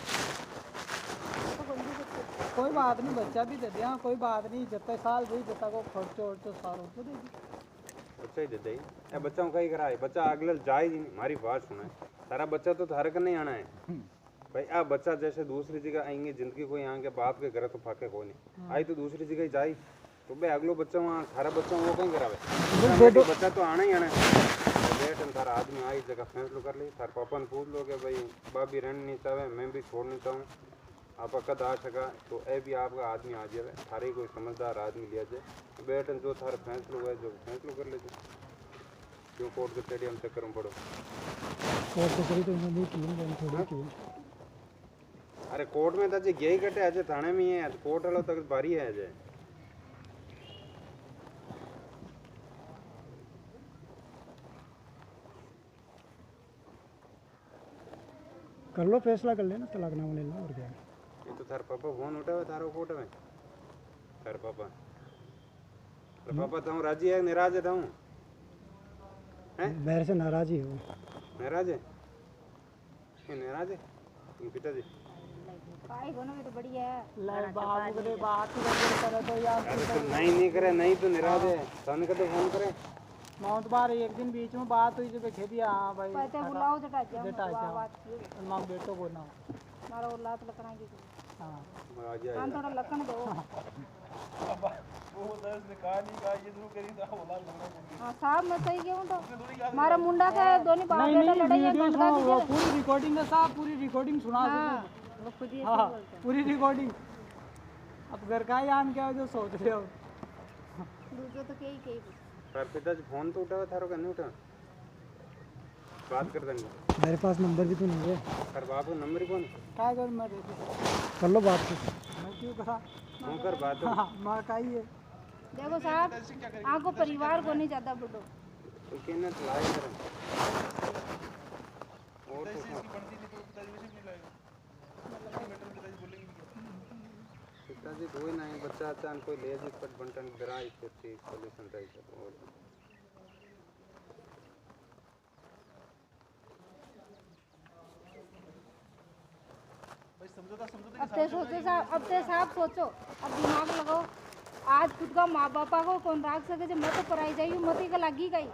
कोई बात नहीं बच्चा भी दे दिया कोई बात नहीं जब तक साल भाई जब तक वो खर्चो वर्चो सारो तो दे दी बच्चा ही देते ही बच्चा कहीं कराए बच्चा अगले जाए ही नहीं हमारी बात सुना है सारा बच्चा तो थारे का नहीं आना है भाई अब बच्चा जैसे दूसरी जगह आएंगे जिंदगी कोई यहाँ के बाप के घर तो फाके को नहीं आई तो दूसरी जगह ही जाए तो बे अगलो बच्चा वहाँ थारा बच्चा वो कहीं करावे बच्चा तो आना ही आना है बेट थारा आदमी आई जगह फैसलो कर ली थार पापा ने पूछ लो कि भाई बाबी रहना नहीं चाहे मैं भी छोड़ नहीं चाहूँ आप कद आ सका तो ए भी आपका आदमी आ जाए थारे कोई समझदार आदमी लिया जाए बेटन जो थारा फैसलो हुआ जो फैसलो कर लीजिए क्यों कोर्ट के स्टेडियम चक्कर में पड़ो कोर्ट तो करी तो नहीं की मैंने थोड़ी की अरे कोर्ट में तो अजय गए कटे अजय थाने में ही है कोर्ट वालों तक भारी है अजय कर लो फैसला कर लेना तलाकनामा ले लो और क्या ये तो थार पापा फोन उठावे थारो कोर्ट में थार पापा तो पापा तो राजी है नाराज है तो मेरे से नाराज ही हो नाराज है ये नाराज है ये पिताजी काय गोनो में तो बढ़िया है बाबू के बात करे तो यार अरे तो नहीं करे नहीं तो नाराज है सन का तो फोन करे मौत बार एक दिन बीच में बात हुई जब खेती हाँ भाई पता बुलाओ जटा जाओ जटा जाओ। बात की मां बेटो को ना मारा औलाद लकड़ा की हाँ आ जाए हां थोड़ा लकड़ दो वो दस ने कहा नहीं कहा ये शुरू करी था बोला लगा हां साहब मैं सही कहूं तो मारा मुंडा का दोनों बाप बेटा लड़ाई है गंडका की पूरी रिकॉर्डिंग है साहब पूरी रिकॉर्डिंग सुना वो खुद ही हाँ पूरी रिकॉर्डिंग अब घर का ही आम क्या जो सोच रहे हो दूसरे तो कई तार पिताजी फोन तो उठावे थारो का नहीं उठा बात कर देंगे मेरे पास नंबर भी तो नहीं है तार बाबू नंबर कौन क्या कर मैं कर लो बात मैं क्यों कहा कौन कर बात हाँ माँ का ही है देखो साहब आपको परिवार को नहीं ज्यादा बढ़ो तो कहना चलाए कर और तो इसकी बनती थी तो पिताजी वैसे नहीं लाएगा बेटर पिताजी बोलेंगे पिताजी कोई नहीं बच्चा अचानक कोई ले जी पट बंटन दरा इसको ठीक सॉल्यूशन रही और भाई समझौता अब ते सोचो साहब अब ते साहब सोचो अब दिमाग लगाओ आज खुद का माँ बापा को कौन राख सके जो मत पराई जाइयो मत ही का लागी गई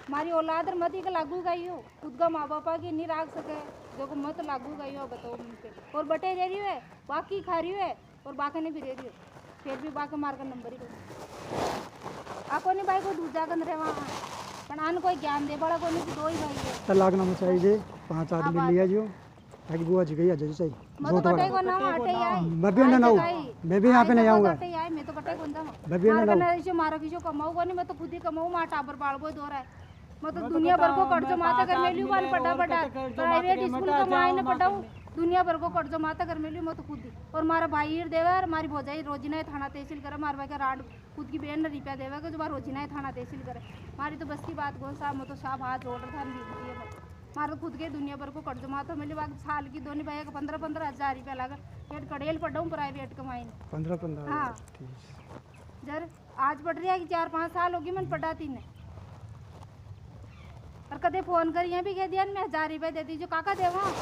हमारी औलाद और मत ही का लागू गई हो खुद का माँ बापा की नहीं राख सके जो को मत लागू गई हो बताओ मुझसे और बटे दे रही है बाकी खा रही है और बाकी नहीं भी दे रही हो फिर भी बाकी मार कर नंबर ही आपको नहीं भाई को दूजा कर रहे वहाँ पर आन कोई ज्ञान दे बड़ा कोई नहीं दो ही भाई है तलाकनामा चाहिए 5 आदमी लिया जो ताकि बुआ जी गई अजय सही मैं तो बटे को ना हटे आई मैं भी ना मैं भी यहाँ पे नहीं आऊँगा मैं तो बटे कौन जाऊँ मैं भी ना जो मारा किसो कमाऊ को नहीं मैं तो खुद ही कमाऊ माँ टाबर बाल बोई दो रहा है मैं तो दुनिया भर को कर्जो माता कर मेली वान पटा पटा प्राइवेट स्कूल का माँ ने पटाऊँ दुनिया भर को कर्जो माता कर मेली मैं तो खुद ही और मारा भाई देवा और हमारी भौजाई रोजिना थाना तहसील करे मार भाई का राड खुद की बहन ने रुपया देवा जो बार रोजिना थाना तहसील करे हमारी तो बस की बात गो साहब मैं तो साहब हाथ जोड़ रहा था मारो खुद के दुनिया भर को कर्जो माता मिली बात साल की दोनों भाई का 15,000 रुपया लगा पेट कड़ेल पढ़ाऊँ प्राइवेट कमाई 15 हाँ जर आज पढ़ रही है कि 4-5 साल होगी मैंने पढ़ाती ने और कदे फोन कर यहाँ भी कह दिया मैं 1000 रुपये देती जो काका दे वहाँ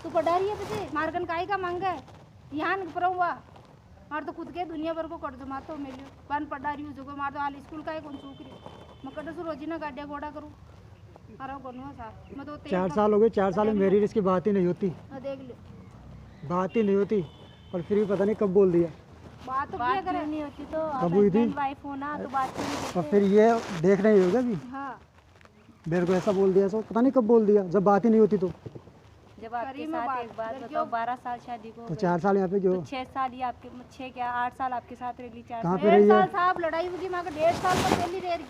तू पढ़ा रही है पीछे मारकन काई का मांग है यहाँ पर हुआ मार तो खुद के दुनिया भर को कर्जो मातो मिलियो बन पढ़ा रही हूँ जो मार तो हाल स्कूल का ही कौन सूख रही मैं कटे सु रोजी ना गाड़िया घोड़ा करूँ मैं तो 4 साल हो गए 4 साल में मेरी इसकी बात ही नहीं होती देख लो बात ही नहीं होती और फिर भी पता नहीं कब बोल दिया बात तो क्या करे नहीं होती तो कब हुई थी वाइफ होना तो बात नहीं और फिर ये देख नहीं होगा भी हाँ मेरे को ऐसा बोल दिया सो पता नहीं कब बोल दिया जब बात ही नहीं होती तो जब आपके साथ एक बात बताओ 12 साल शादी को तो 4 साल यहाँ पे जो 6 साल ही आपके 6 क्या 8 साल आपके साथ रह ली 4 कहाँ पे रही 1.5 है साल साहब लड़ाई हुई मैं 1.5 साल तक पहली रह रही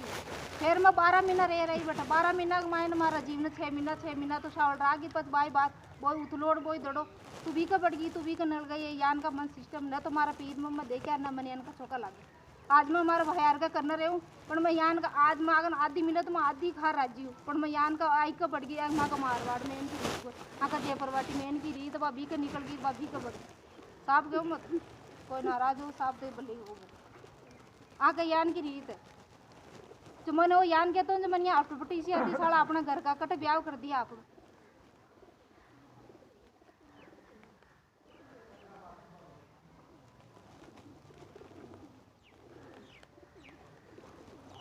फिर मैं 12 महीना रह रही बेटा 12 महीना का मायने मारा जीवन 6 महीना तो सावल रहा की पत बाई बात बोई उतलोड़ बोई दड़ो तू भी का बढ़ गई तू भी का नल गई यान का मन सिस्टम न तो मारा पीर में मैं देखे न मन यान का चौका लगे आज मैं हमारा भयार का करना रहूँ पर मैं यान का आज मैं अगर आधी मिले तो मैं आधी खा राजी हूँ पर मैं यान का आई का बढ़ गई माँ का मारवाड़ में इनकी रीत को आका जयपरवाटी में इनकी रीत भाभी का निकल गई भाभी का बढ़ गई साहब क्यों मत कोई नाराज हो साहब तो भले हो आका यान की रीत है जो मैंने वो यान कहता हूँ जो मैंने अटपटी सी आती साला अपना घर का कट ब्याह कर दिया आप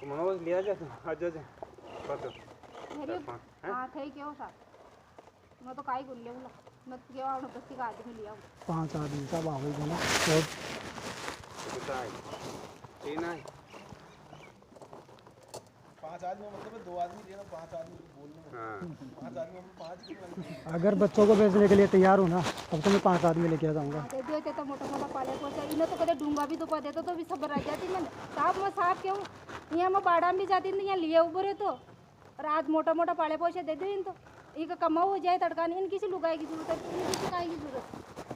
मनोज लिया जाए आज जा पता मेरी हाँ थे क्यों साहब मैं तो काई गुल ले मैं क्यों अपने बस्ती का आदमी लिया 5 आदमी सब आ गए ना साइड तीन है 5 आदमी मतलब 2 आदमी लेना 5 आदमी बोलने में हाँ 5 आदमी हम 5 की लगती अगर बच्चों को बेचने के लिए तैयार हो ना तब तो मैं 5 आदमी लेके आ जाऊँगा। दे दियो ते तो मोटा मोटा पाले पोचा इन्हें तो कदे डूंगा भी तो पा देता तो भी सब रह जाती मैं साफ क्यों यहाँ मैं बाड़ा में जाती नहीं यहाँ लिए ऊपर है तो रात मोटा मोटा पाले पोछे दे दो इन तो एक कमाओ हो जाए तड़का नहीं इनकी सी लुगाई की जरूरत है इनकी सी काई की जरूरत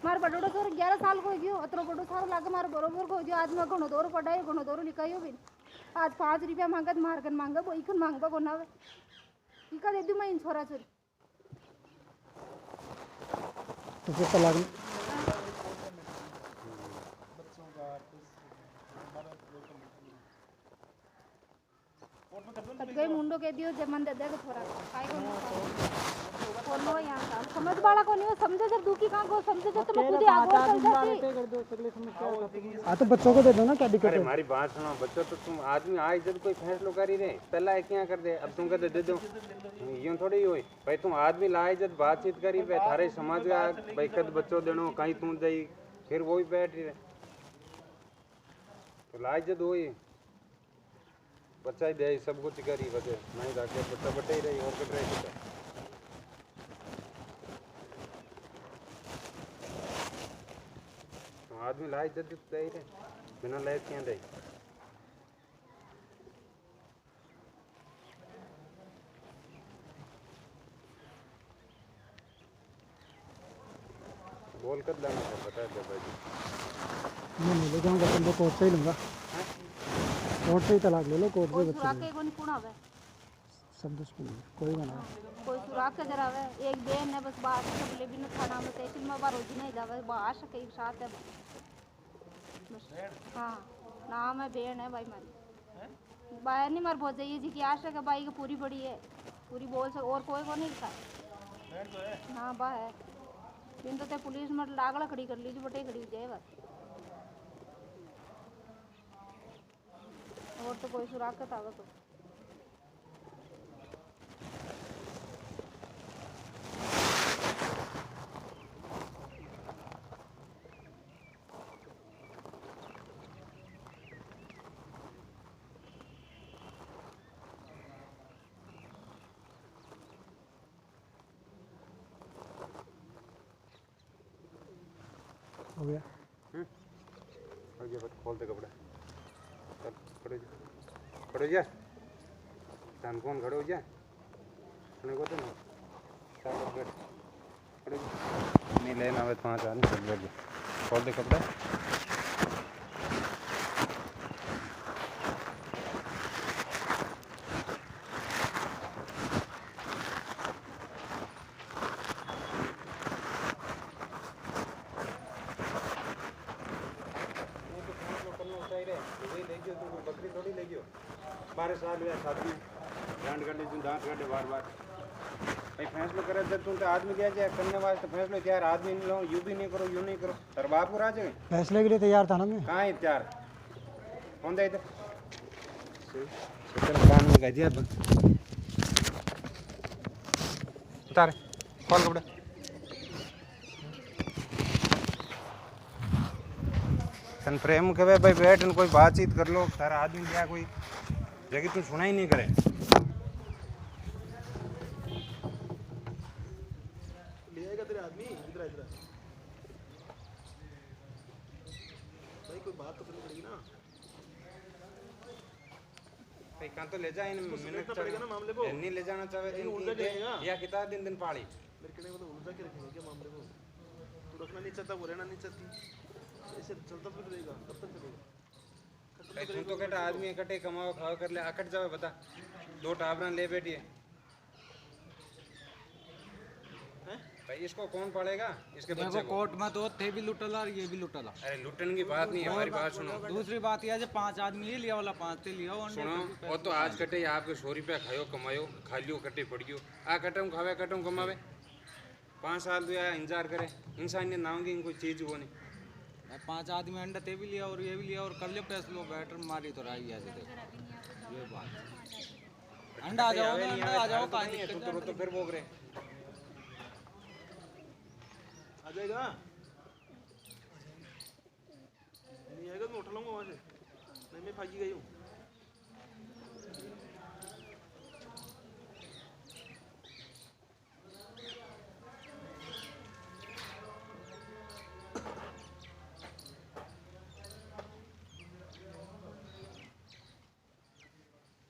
मार बड़ोड़ो तो 11 साल को हो गयो अतरो बड़ो सारो लागे मार बरोबर को हो गयो आदमी घणो दौर पढ़ाई घणो दौर लिखाई हो भी आज 5 रुपया मांगत मारगन मांगा वो इखन मांगबा कोना इका दे दूं मैं इन छोरा छोरी तो फिर तलाक बच्चों का हमारा कोर्ट में कर दो कद गई मुंडो के दियो जमन दे दे थोड़ा काय को नो यहां का समझ वाला को नहीं हो समझे जब दुखी कहां को समझे जब तुम खुद ही आगो चल जाती हाँ तो बच्चों को दे दो ना, क्या दिक्कत अरे है? हमारी बात सुनो बच्चों, तो तुम आदमी आए जब कोई फैसलो कर ही रहे पहला है क्या कर दे, अब तुम कहते दे दो यूं थोड़ी हुई भाई। तुम आदमी लाए जब बातचीत करी भाई थारे समाज का भाई कद बच्चों देनो कहीं तू जाई फिर वो ही बैठ ही रहे तो लाए जब हुई बच्चा ही दे सब कुछ करी वजह नहीं जाके बच्चा बटे ही रही और कट रही बच्चा। आदमी लाए जब दे ही रहे बिना लाए क्या दे। बोल कर लाना है बता दे भाई। मैं नहीं ले जाऊँगा, तुमको कोर्ट से ही लूँगा, कोर्ट से ही तलाक ले लो, कोर्ट से कोई बच्चे सुराग के कोनी पुणा है सब दुश्मन है, कोई बना कोई सुराग के जरा है एक बहन है बस बात सब ले बिन थाना में तहसील में बार रोजी नहीं जावे बाहर के साथ है बस। हाँ नाम है बहन है भाई मारी बाहर नहीं मार बहुत जाइए जी की आशा के भाई की पूरी बड़ी है पूरी बोल से और कोई को नहीं लिखा। हाँ बा है दिन तो ते पुलिस में लागला खड़ी कर लीजिए बटे खड़ी हो जाए बस और तो कोई सुराग का तावा तो हो गया। हो गया बस खोल दे कपड़ा चल खड़ो जा धान कौन खड़े हो जा सुने को तो ना चल बैठ खड़ो जा नहीं लेना है 5 आदमी चल बैठ जा खोल दे कपड़ा। बकरी थोड़ी ले गयो 12 साल हुआ साथ में डांट काटे तू दांत काटे बार बार भाई फैसलो करे जब तुम तो आदमी क्या जाए करने वास्ते फैसलो तैयार आदमी नहीं लो यूं भी नहीं करो यूं नहीं करो तर बाप को राज गए फैसले के लिए तैयार था ना मैं। कहाँ है तैयार कौन दे इधर चल कान में कह दिया उतार खोल कपड़ा सन प्रेम के भाई बैठ कोई बातचीत कर लो सारा आदमी क्या कोई जगह तू सुना ही नहीं करे ले आएगा तेरे आदमी इधर इधर भाई कोई बात तो करनी पड़ेगी ना भाई कहाँ तो ले जाए देखना पड़ेगा ना मामले को नहीं ले जाना चाहे नहीं, उल्टा जाएगा। या कितना दिन पाली मेरे कहने को तो उल्टा के रखेंगे क्या मामले को तू रखना नहीं चाहता वो रहना नहीं चाहती ऐसे चलता फिर रहेगा कब तक चलेगा तुम तो कहता आदमी इकट्ठे कमाओ खाओ कर ले अकट जावे बता 2 टाबरा ले बैठी है भाई इसको कौन पड़ेगा इसके बच्चे को कोर्ट में तो थे भी लुटला और ये भी लुटला। अरे लुटन की बात नहीं है हमारी बात सुनो दूसरी बात यह है 5 आदमी ये लिया वाला 5 से लिया सुनो वो तो आज कटे आपके 100 रुपया खायो कमायो खा लियो कटे पड़ियो आ कटम खावे कटम कमावे 5 साल तो इंतजार करे इंसानियत ना होगी कोई चीज वो नहीं 5 आदमी अंडा ते भी लिया और ये भी लिया और कर लिया फैसलो बैटर मारी तो रही ऐसे देखो ये बात अंडा आ जाओ अंडा आ जाओ कहां नहीं है तो फिर भोग रहे आ जाएगा नहीं आएगा तो उठा उठा लूँगा वहाँ से, नहीं मैं भागी गई हूँ।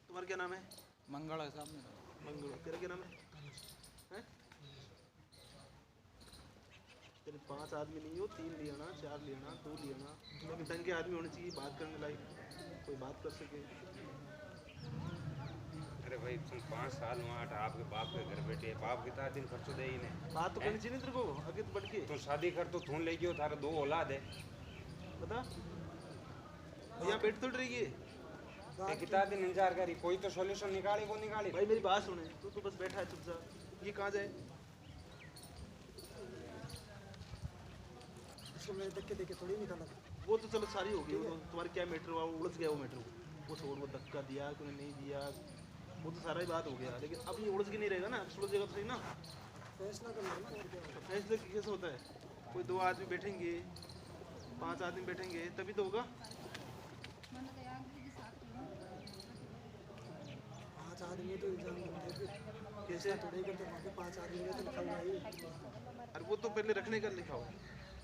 तुम्हारा क्या नाम है? मंगल है साहब मेरा। मंगल। तेरा क्या नाम है? हैं? तेरे 5 आदमी नहीं हो, 3 ले आना, 4 ले आना, 2 ले आना, लेकिन ढंग के आदमी होने चाहिए, बात करने लायक, कोई बात कर सके। अरे भाई तुम 5 साल वहाँ आपके बाप के घर बैठे, बाप कितना दिन खर्चो दे ही नहीं। बात तो करनी चाहिए तेरे को, आगे तो बढ़ के। तो शादी कर तो थून ले गयो, थारे 2 औलाद है। बता, यहाँ बैठ तो रही है ते कितना दिन इंतजार करी, कोई तो सॉल्यूशन निकाली को निकाली। भाई, मेरी बात सुने, तू तो बस बैठा है चुपचाप। ये कहाँ जाए? इसको मैं देख के थोड़ी निकाला। वो तो चलो सारी हो गई, वो तो तुम्हारे क्या मैटर हुआ, वो उलझ गया वो मैटर, वो छोड़, वो धक्का दिया कि नहीं दिया, वो तो सारा ही बात हो गया। लेकिन अब ये उलझ के नहीं रहेगा ना, सुलझेगा तो सही ना। फैसला कर लेना और क्या। फैसले कैसे होता है? कोई 2 आदमी बैठेंगे, 5 आदमी बैठेंगे तभी तो होगा। 5 आदमी तो एग्जाम देते कैसे? थोड़ी करते वहाँ पे 5 आदमी तो लिखा हुआ है। अरे वो तो पहले रखने का लिखा हुआ है,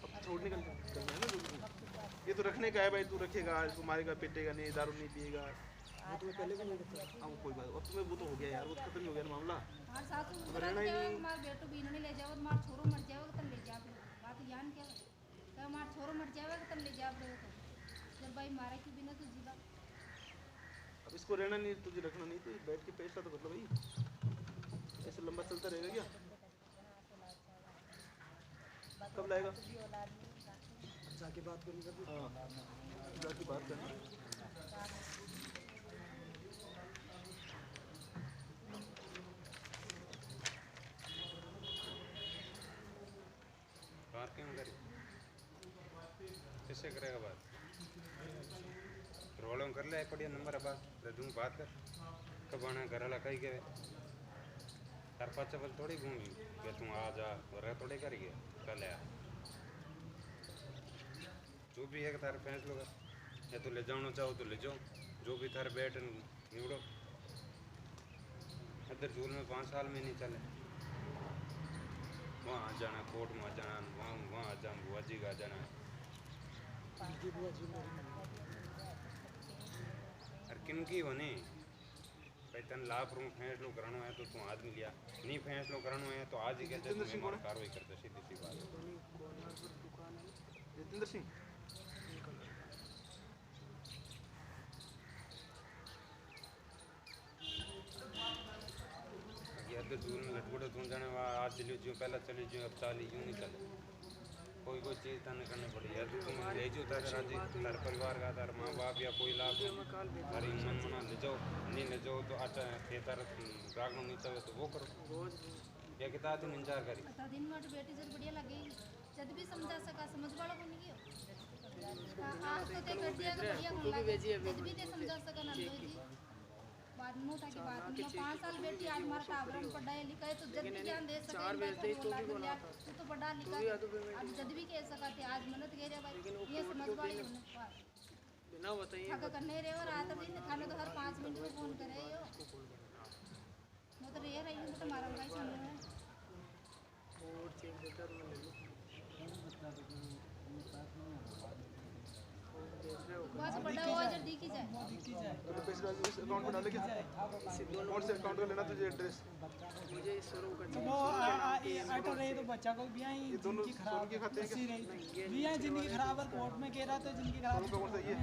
अब तो छोड़ने का करना है ना जो भी। ये तो रखने का है भाई, तू रखेगा, तू मारेगा, पीटेगा नहीं, दारू नहीं पिएगा। वो तो मैं पहले भी नहीं करता। अब कोई बात, अब तुम्हें वो तो हो गया यार, वो तो खत्म ही हो गया ना मामला। हमारे साथ रहना ही नहीं। हमारे बेटो भी नहीं ले जाओ, हमारे छोरो मर जाओगे तब ले जाओ। बात जान क्या है, हमारे छोरो मर जाओगे तब ले जाओ। जब भाई मारा क्यों बिना तो जीवा। अब इसको रहना नहीं, तुझे रखना नहीं, तो बैठ के फैसला तो कर लो भाई। ऐसे लंबा चलता रहेगा क्या? कब लाएगा? जाके बात करनी कर। हाँ, जाके बात करना। बात क्यों करी, किससे करेगा बात? रोलों कर ले, बढ़िया नंबर है, बात दे दूँ, बात कर। कब आना घर वाला कहीं गए, 4-5 चपल थोड़ी घूमी कि तू आ जा, और थोड़ी कर गया कल यार। जो भी है कि थारे फैसलो का, या तो ले जाना चाहो तो ले जाओ, जो भी थारे बैठ निवड़ो। इधर जूल में 5 साल में नहीं चले, वहाँ जाना, कोर्ट में जाना, वहाँ जाना, बुआ जी का जाना। अरे किन की होनी भाई, तन लाभ रू फैसलो कराना है तो तू आदमी लिया, नहीं फैसलो कराना है तो आज ही कहते कार्रवाई करते, सीधी सी बात। जितेंद्र सिंह इधर दूर में लटपटे तू जाने आज चलियो जो पहला चली जो अब चाली यूँ नहीं चले, कोई चीज़ तने करनी पड़ी यार। तुम ले जाओ तारे राजी, तारे परिवार का, तारे माँ बाप या कोई लाभ तारी मन मना ले जाओ, नहीं ले जाओ तो आटा तार रागनो नहीं चले तो वो करो। या कितना दिन इंतजार करी, दिन में बेटी जब बढ़िया लगेगी, जब भी समझा सका, समझ वाला को नहीं किया। आज तो ते कर दिया बढ़िया होने लगा, जब भी ते समझा सका ना जी। बाद में उठा के बात में 5 साल बेटी आज हमारा टाबरम पढ़ा है लिखा है, तो जब भी ज्ञान दे सके, तू तो पढ़ा लिखा, आज जब भी कह सका थे, आज मन्नत कह रहे भाई, ये समझ वाली होने बिना बताइए थका करने रहे। और आता दिन खाने तो हर 5 मिनट में फोन करे यो, मैं तो रह रही हूँ, तो हमारा भाई सुन रहे हैं। बस बड़ा हुआ जल्दी की जाए, तो पैसे इस अकाउंट में डाले क्या? कौन से अकाउंट का लेना तुझे एड्रेस? मुझे शुरू कर दो अटल रही तो बच्चा को भी आई ये दोनों खराब के खाते हैं क्या? भी आई जिंदगी खराब है, कोर्ट में कह रहा था जिंदगी खराब कौन सा ये?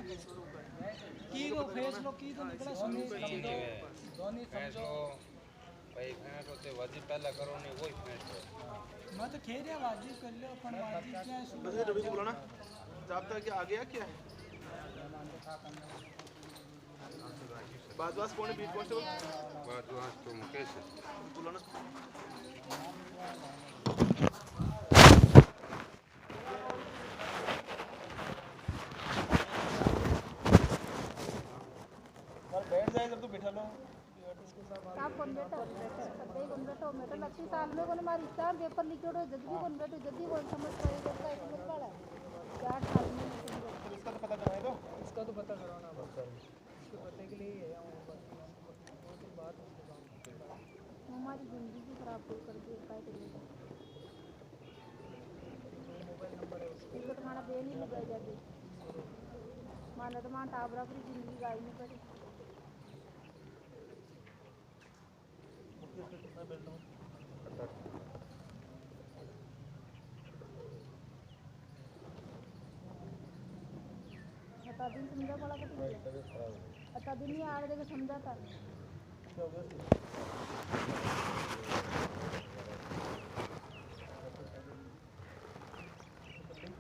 की को फैसलो की तो निकला सुनो फैसलो भाई फैसलो ते वाजिब पहला करो ने वही फैसलो। मैं तो कह रहा वाजिब कर लो, अपन वाजिब क्या है बस रवि को बुलाना, जाबता क्या आ गया क्या है? बाजवास कौन है? बीट कांस्टेबल बाजवास तो मुकेश है, बुलाना। बैठ जाए जब तो बैठा लो। आप कौन बेटा सभी कौन बेटा मेरे 80 साल में कोने मारी 4 पेपर लिखे और जल्दी कौन बेटा जल्दी कौन समझ रहे हो, इसका समझ वाला 4 साल में इसका तो पता करवाए दो। तो पता कराना उसके पते के लिए ही है वो तो बात हमारी जिंदगी भी खराब कर दी है मोबाइल नंबर है उसका टिकट खाना दे नहीं लगा जाके माना तो मान टाबरा पूरी जिंदगी गाई नहीं पड़ी मैं बैठ रहा हूँ बता दिन समझा पड़ा बता दिन नहीं आ रहे थे समझा था क्या हो गया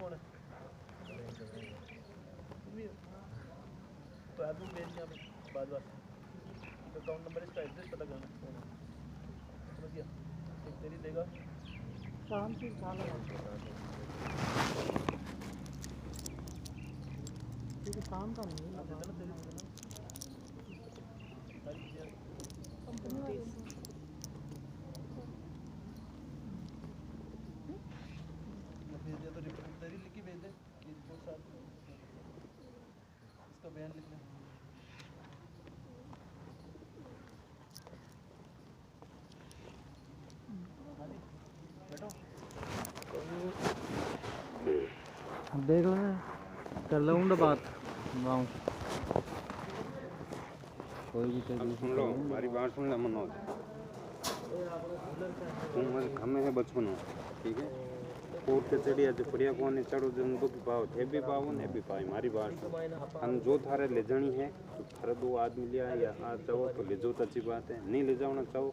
कौन है तो आप लोग भेज दिया बाद अकाउंट नंबर इसका एड्रेस पता करना समझ गया एक तेरी देगा शाम से काम का नहीं है देता ना तेरी देना सारी चीज़ें कंपनी वाले भेज दिया तो रिपोर्ट तेरी लिख के भेज दे ये रिपोर्ट साथ इसका बयान लिख ले देख लो कर लूँगा बात गाँव कोई भी अब सुन लो हमारी बात सुन ले मनोज तुम हमें है बचपन हो ठीक है कोर्ट के चढ़िया जो बढ़िया कौन है चढ़ो जन तो भी पाओ थे भी पाओ ने भी पाई हमारी बात हम जो थारे ले जानी है तो थारे दो आदमी लिया या आ चाहो तो ले जाओ तो अच्छी बात है नहीं ले जाओ ना चाहो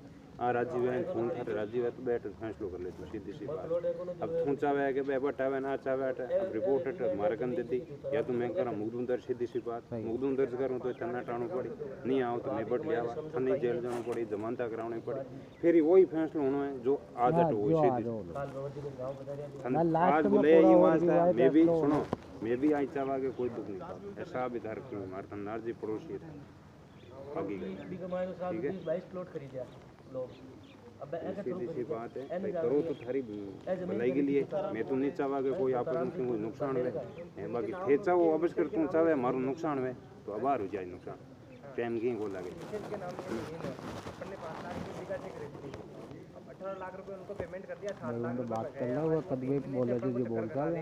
राजीव है फोन थारे राजीव है तो बैठ फैसलो कर ले तो सीधी सी बात अब तू चाहे है कि बटावे ना चाहे अब रिपोर्ट है हमारे कन दे दी या तो मैं करा मुकदम दर्ज सीधी सी बात मुकदम दर्ज करूँ तो इतना टाणु पड़ी नहीं आओ तो मैं बट लिया थाने जेल जाना पड़ी जमानता करानी पड़ी फिर वही फैसला होना है जो आज हो सीधी आज बोले ये वास्ता मैं भी सुनो मैं भी आई चाहवा के कोई दुख नहीं ऐसा भी धार क्यों हमारे तनार जी पड़ोसी थे भागी गए ठीक है 22 प्लॉट खरीदा लोग अब सीधी सी बात है भाई करो तो थारी भलाई के लिए मैं तो नहीं चाहवा कि कोई आपस में कोई नुकसान हुए बाकी थे चाहो अवश्य कर तू चाहे मारो नुकसान हुए तो अब हो जाए नुकसान टाइम की को लगे 18 लाख रुपए उनको पेमेंट कर दिया 7 लाख बात कर लो वो कदवे बोले जो बोलता है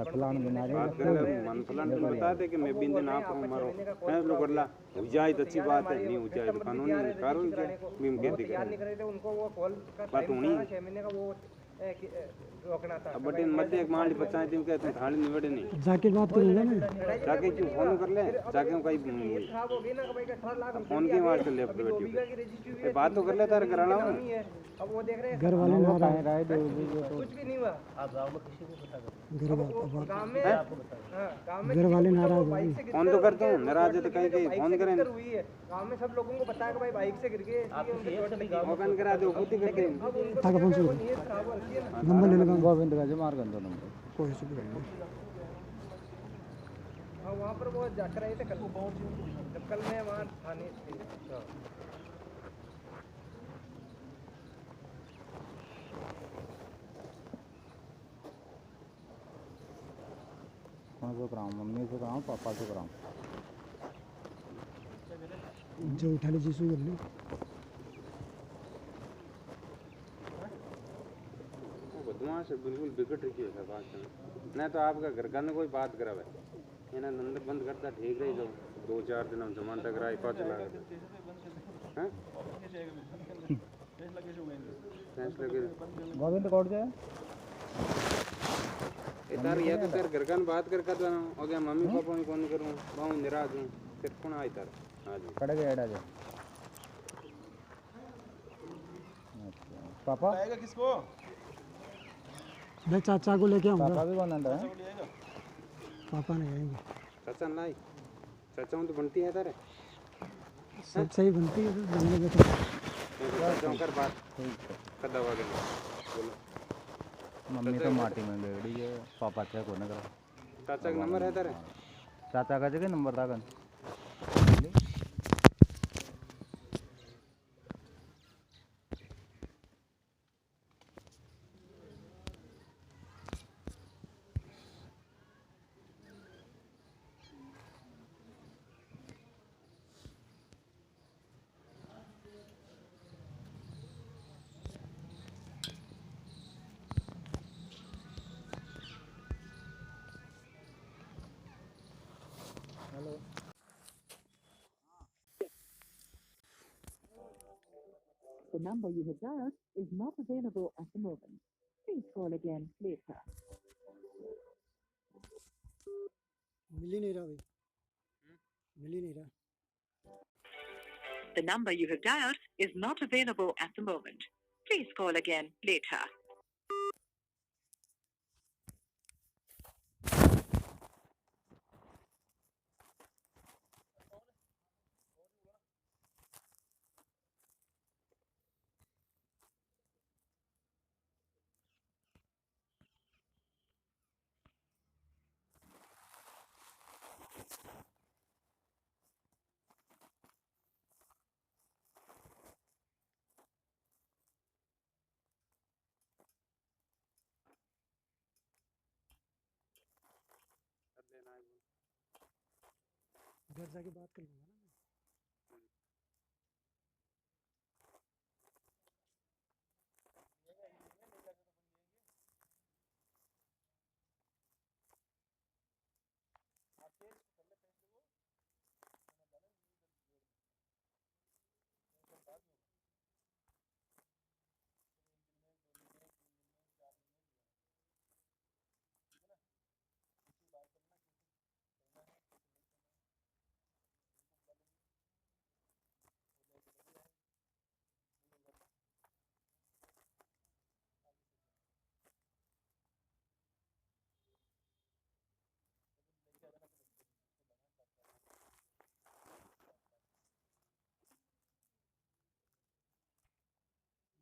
फलान बना रहे बात कर ले मन फलान तो बता दे कि मैं बिन दिन आप मारो फैसलो कर ला हो जाए तो अच्छी बात है नहीं हो जाए तो कानूनी कार्रवाई कर बीम के दिखा नहीं करे थे उनको वो कॉल का बात होनी 6 महीने का वो रोकना था अब बटे मध्य एक मान ली पंचायत में कहते हैं थाने निबड़े नहीं जाके बात करेंगे ना जाके क्यों फोन कर ले जाके कहीं खराब हो गई ना भाई 18 लाख फोन की आवाज कर ले अपने बेटी की रजिस्ट्री पे बात तो कर ले तारे कराना हूं अब वो देख रहे हैं घर वाले ना राय दे कुछ भी नहीं हुआ आप गांव में किसी को पता करो गांव में गांव में घर वाले नाराज हो गए फोन तो करता हूं नाराज है तो कहीं के फोन करें हुई है गांव में सब लोगों को बताया कि भाई बाइक से गिर गए वो कन करा दो पूर्ति कर दे ताकि फोन से खराब हो रही है नंबर ले लेगा गोविंद का जो मार गंदो नंबर कोई से भी कर हाँ वहाँ पर वो जाकर रहे थे कल जब कल मैं वहाँ थाने कौन से कराऊँ मम्मी से कराऊँ पापा से कराऊँ जो उठा ले जीसू कर ले बदमाश है बिल्कुल बिगड़ रही है बात नहीं तो आपका घर का कोई बात करा है ना अंदर बंद करता ठीक रही जो 2-4 दिन हम जमानत कराए 5 लाख हैं फैसला के गोविंद कोर्ट जाए इधर या तो तेरे घर का बात कर कर ना हो गया मम्मी पापा में कौन करूं बाहु निराश हूं फिर कौन आए इधर हां जी कड़ गया एड़ा जा पापा आएगा किसको मैं चाचा को लेके आऊंगा पापा भी कौन अंदर है पापा नहीं आएंगे चाचा लाई चाचा तो बनती है इधर सब सही बनती है तो बनने के तो चाचा कर बात कदा वगे बोलो मम्मी तो माटी में बेड़ी है पापा क्या को ना करा चाचा का नंबर है इधर चाचा का जगह नंबर था कन hello. The number you have dialed is not available at the moment. Please call again later. मिल ही नहीं रहा भाई, मिल ही नहीं रहा। The number you have dialed is not available at the moment. Please call again later. घर जाके बात कर लूँगा ना मैं।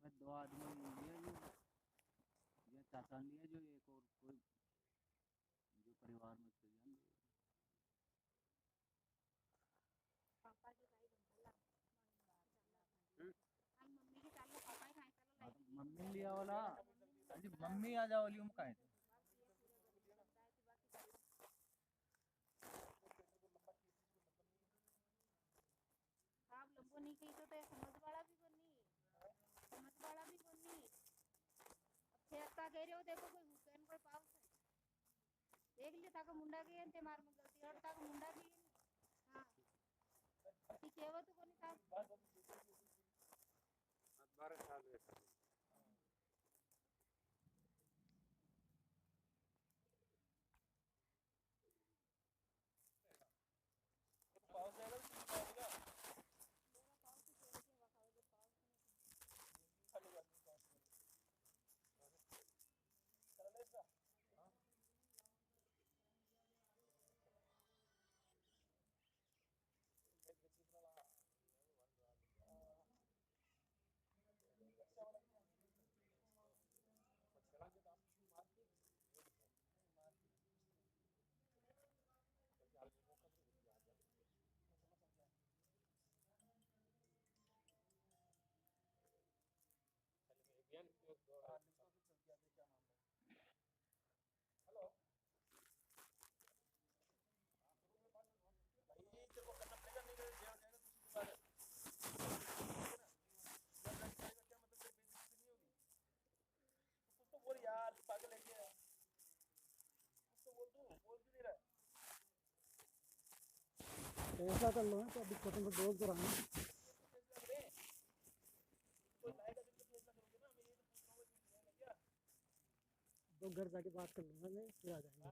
मैं 2 आदमी लिए ये चाचा लिए जो एक और कोई जो परिवार में से जान पापा के भाई बनला मम्मी के चाल पापा के खाए चलो मम्मी लिया वाला अजी मम्मी आ जाओ लियो मुकाए आप लंबो नहीं कही तो समझ वाला भी कोनी, समझ वाला भी कोनी। अब फेंकता कह रहे हो, देखो कोई हुकैन कोई पाव से देख लिया था मुंडा के अंते मार में गलती और था मुंडा भी हां ठीक है वो तो कोनी था 12 साल है ऐसा कर लो तो अभी छोटे मोटे दोस्त रहा तो घर जाके बात कर लूँगा मैं, फिर आ जाएंगे।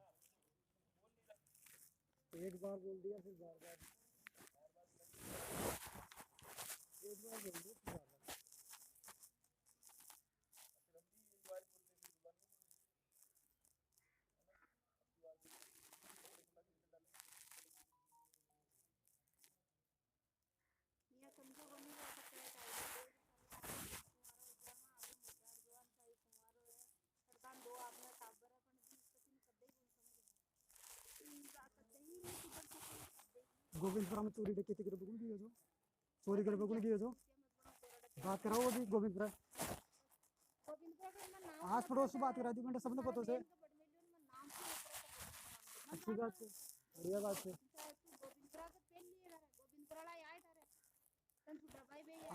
एक बार बोल दिया फिर बार बार, एक बार बोल दिया फिर बार बार। ये समझो बनी रह सकते हैं सरकार दो आपने साबर है पण भी कभी कदे ही समझ गोविंदपुरा में चोरी डकैती कर बगुल गई जो चोरी कर बगुल गई जो बात कराओ अभी गोविंदपुरा आस पड़ोस से बात करा दी मैंने सबने पता से अच्छी बात है, बढ़िया बात है।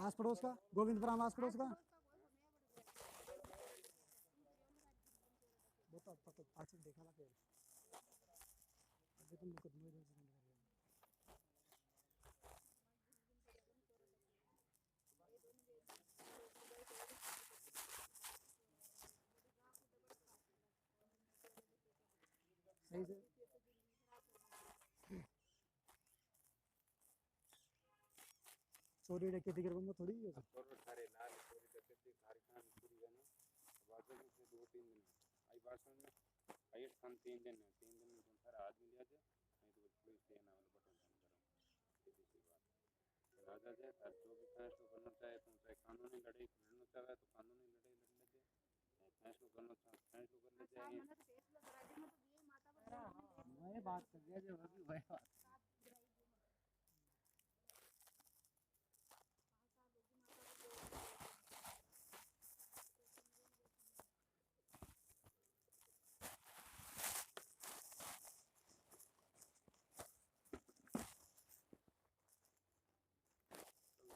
आस पड़ोस का गोविंदपुरा में आस पड़ोस का वो तो पता आज देखा ना अभी तुम मुकदमे दर्ज कर रहे हो। चोरी डकैती के में थोड़ी है। चोर सारे लाल चोरी डकैती सारी काम पूरी करने बाद में से 2-3 दिन आई बात सुन में आई खान 3 दिन में तुम सारा आदमी लिया जाए नहीं तो पुलिस स्टेशन वाले बटन बंद करो सीधी सी बात राजा जाए सर जो भी फैसला करना चाहे तुम चाहे कानूनी लड़ाई लड़ना चाहे तो कानूनी लड़ाई लड़ लीजिए फैसला करना चाहे फैसला कर लीजिए वही बात कर रहे जो अभी वही बात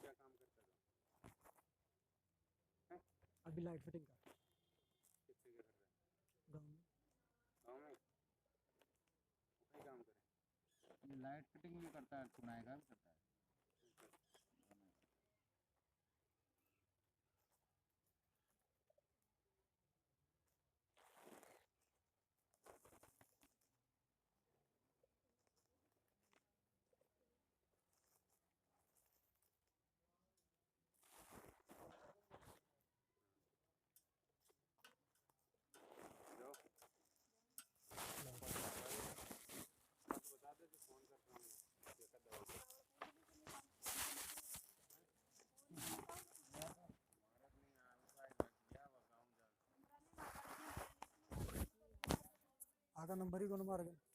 क्या काम करता था अभी लाइट फिटिंग का कितने कर रहा है गाँव में वही काम करे लाइट फिटिंग भी करता है चुनाई का भी करता है बता दे तो फोन करता हूँ देखा दवा भारत नहीं आया वो गाँव जा आगा नंबर ही कौन मार गए।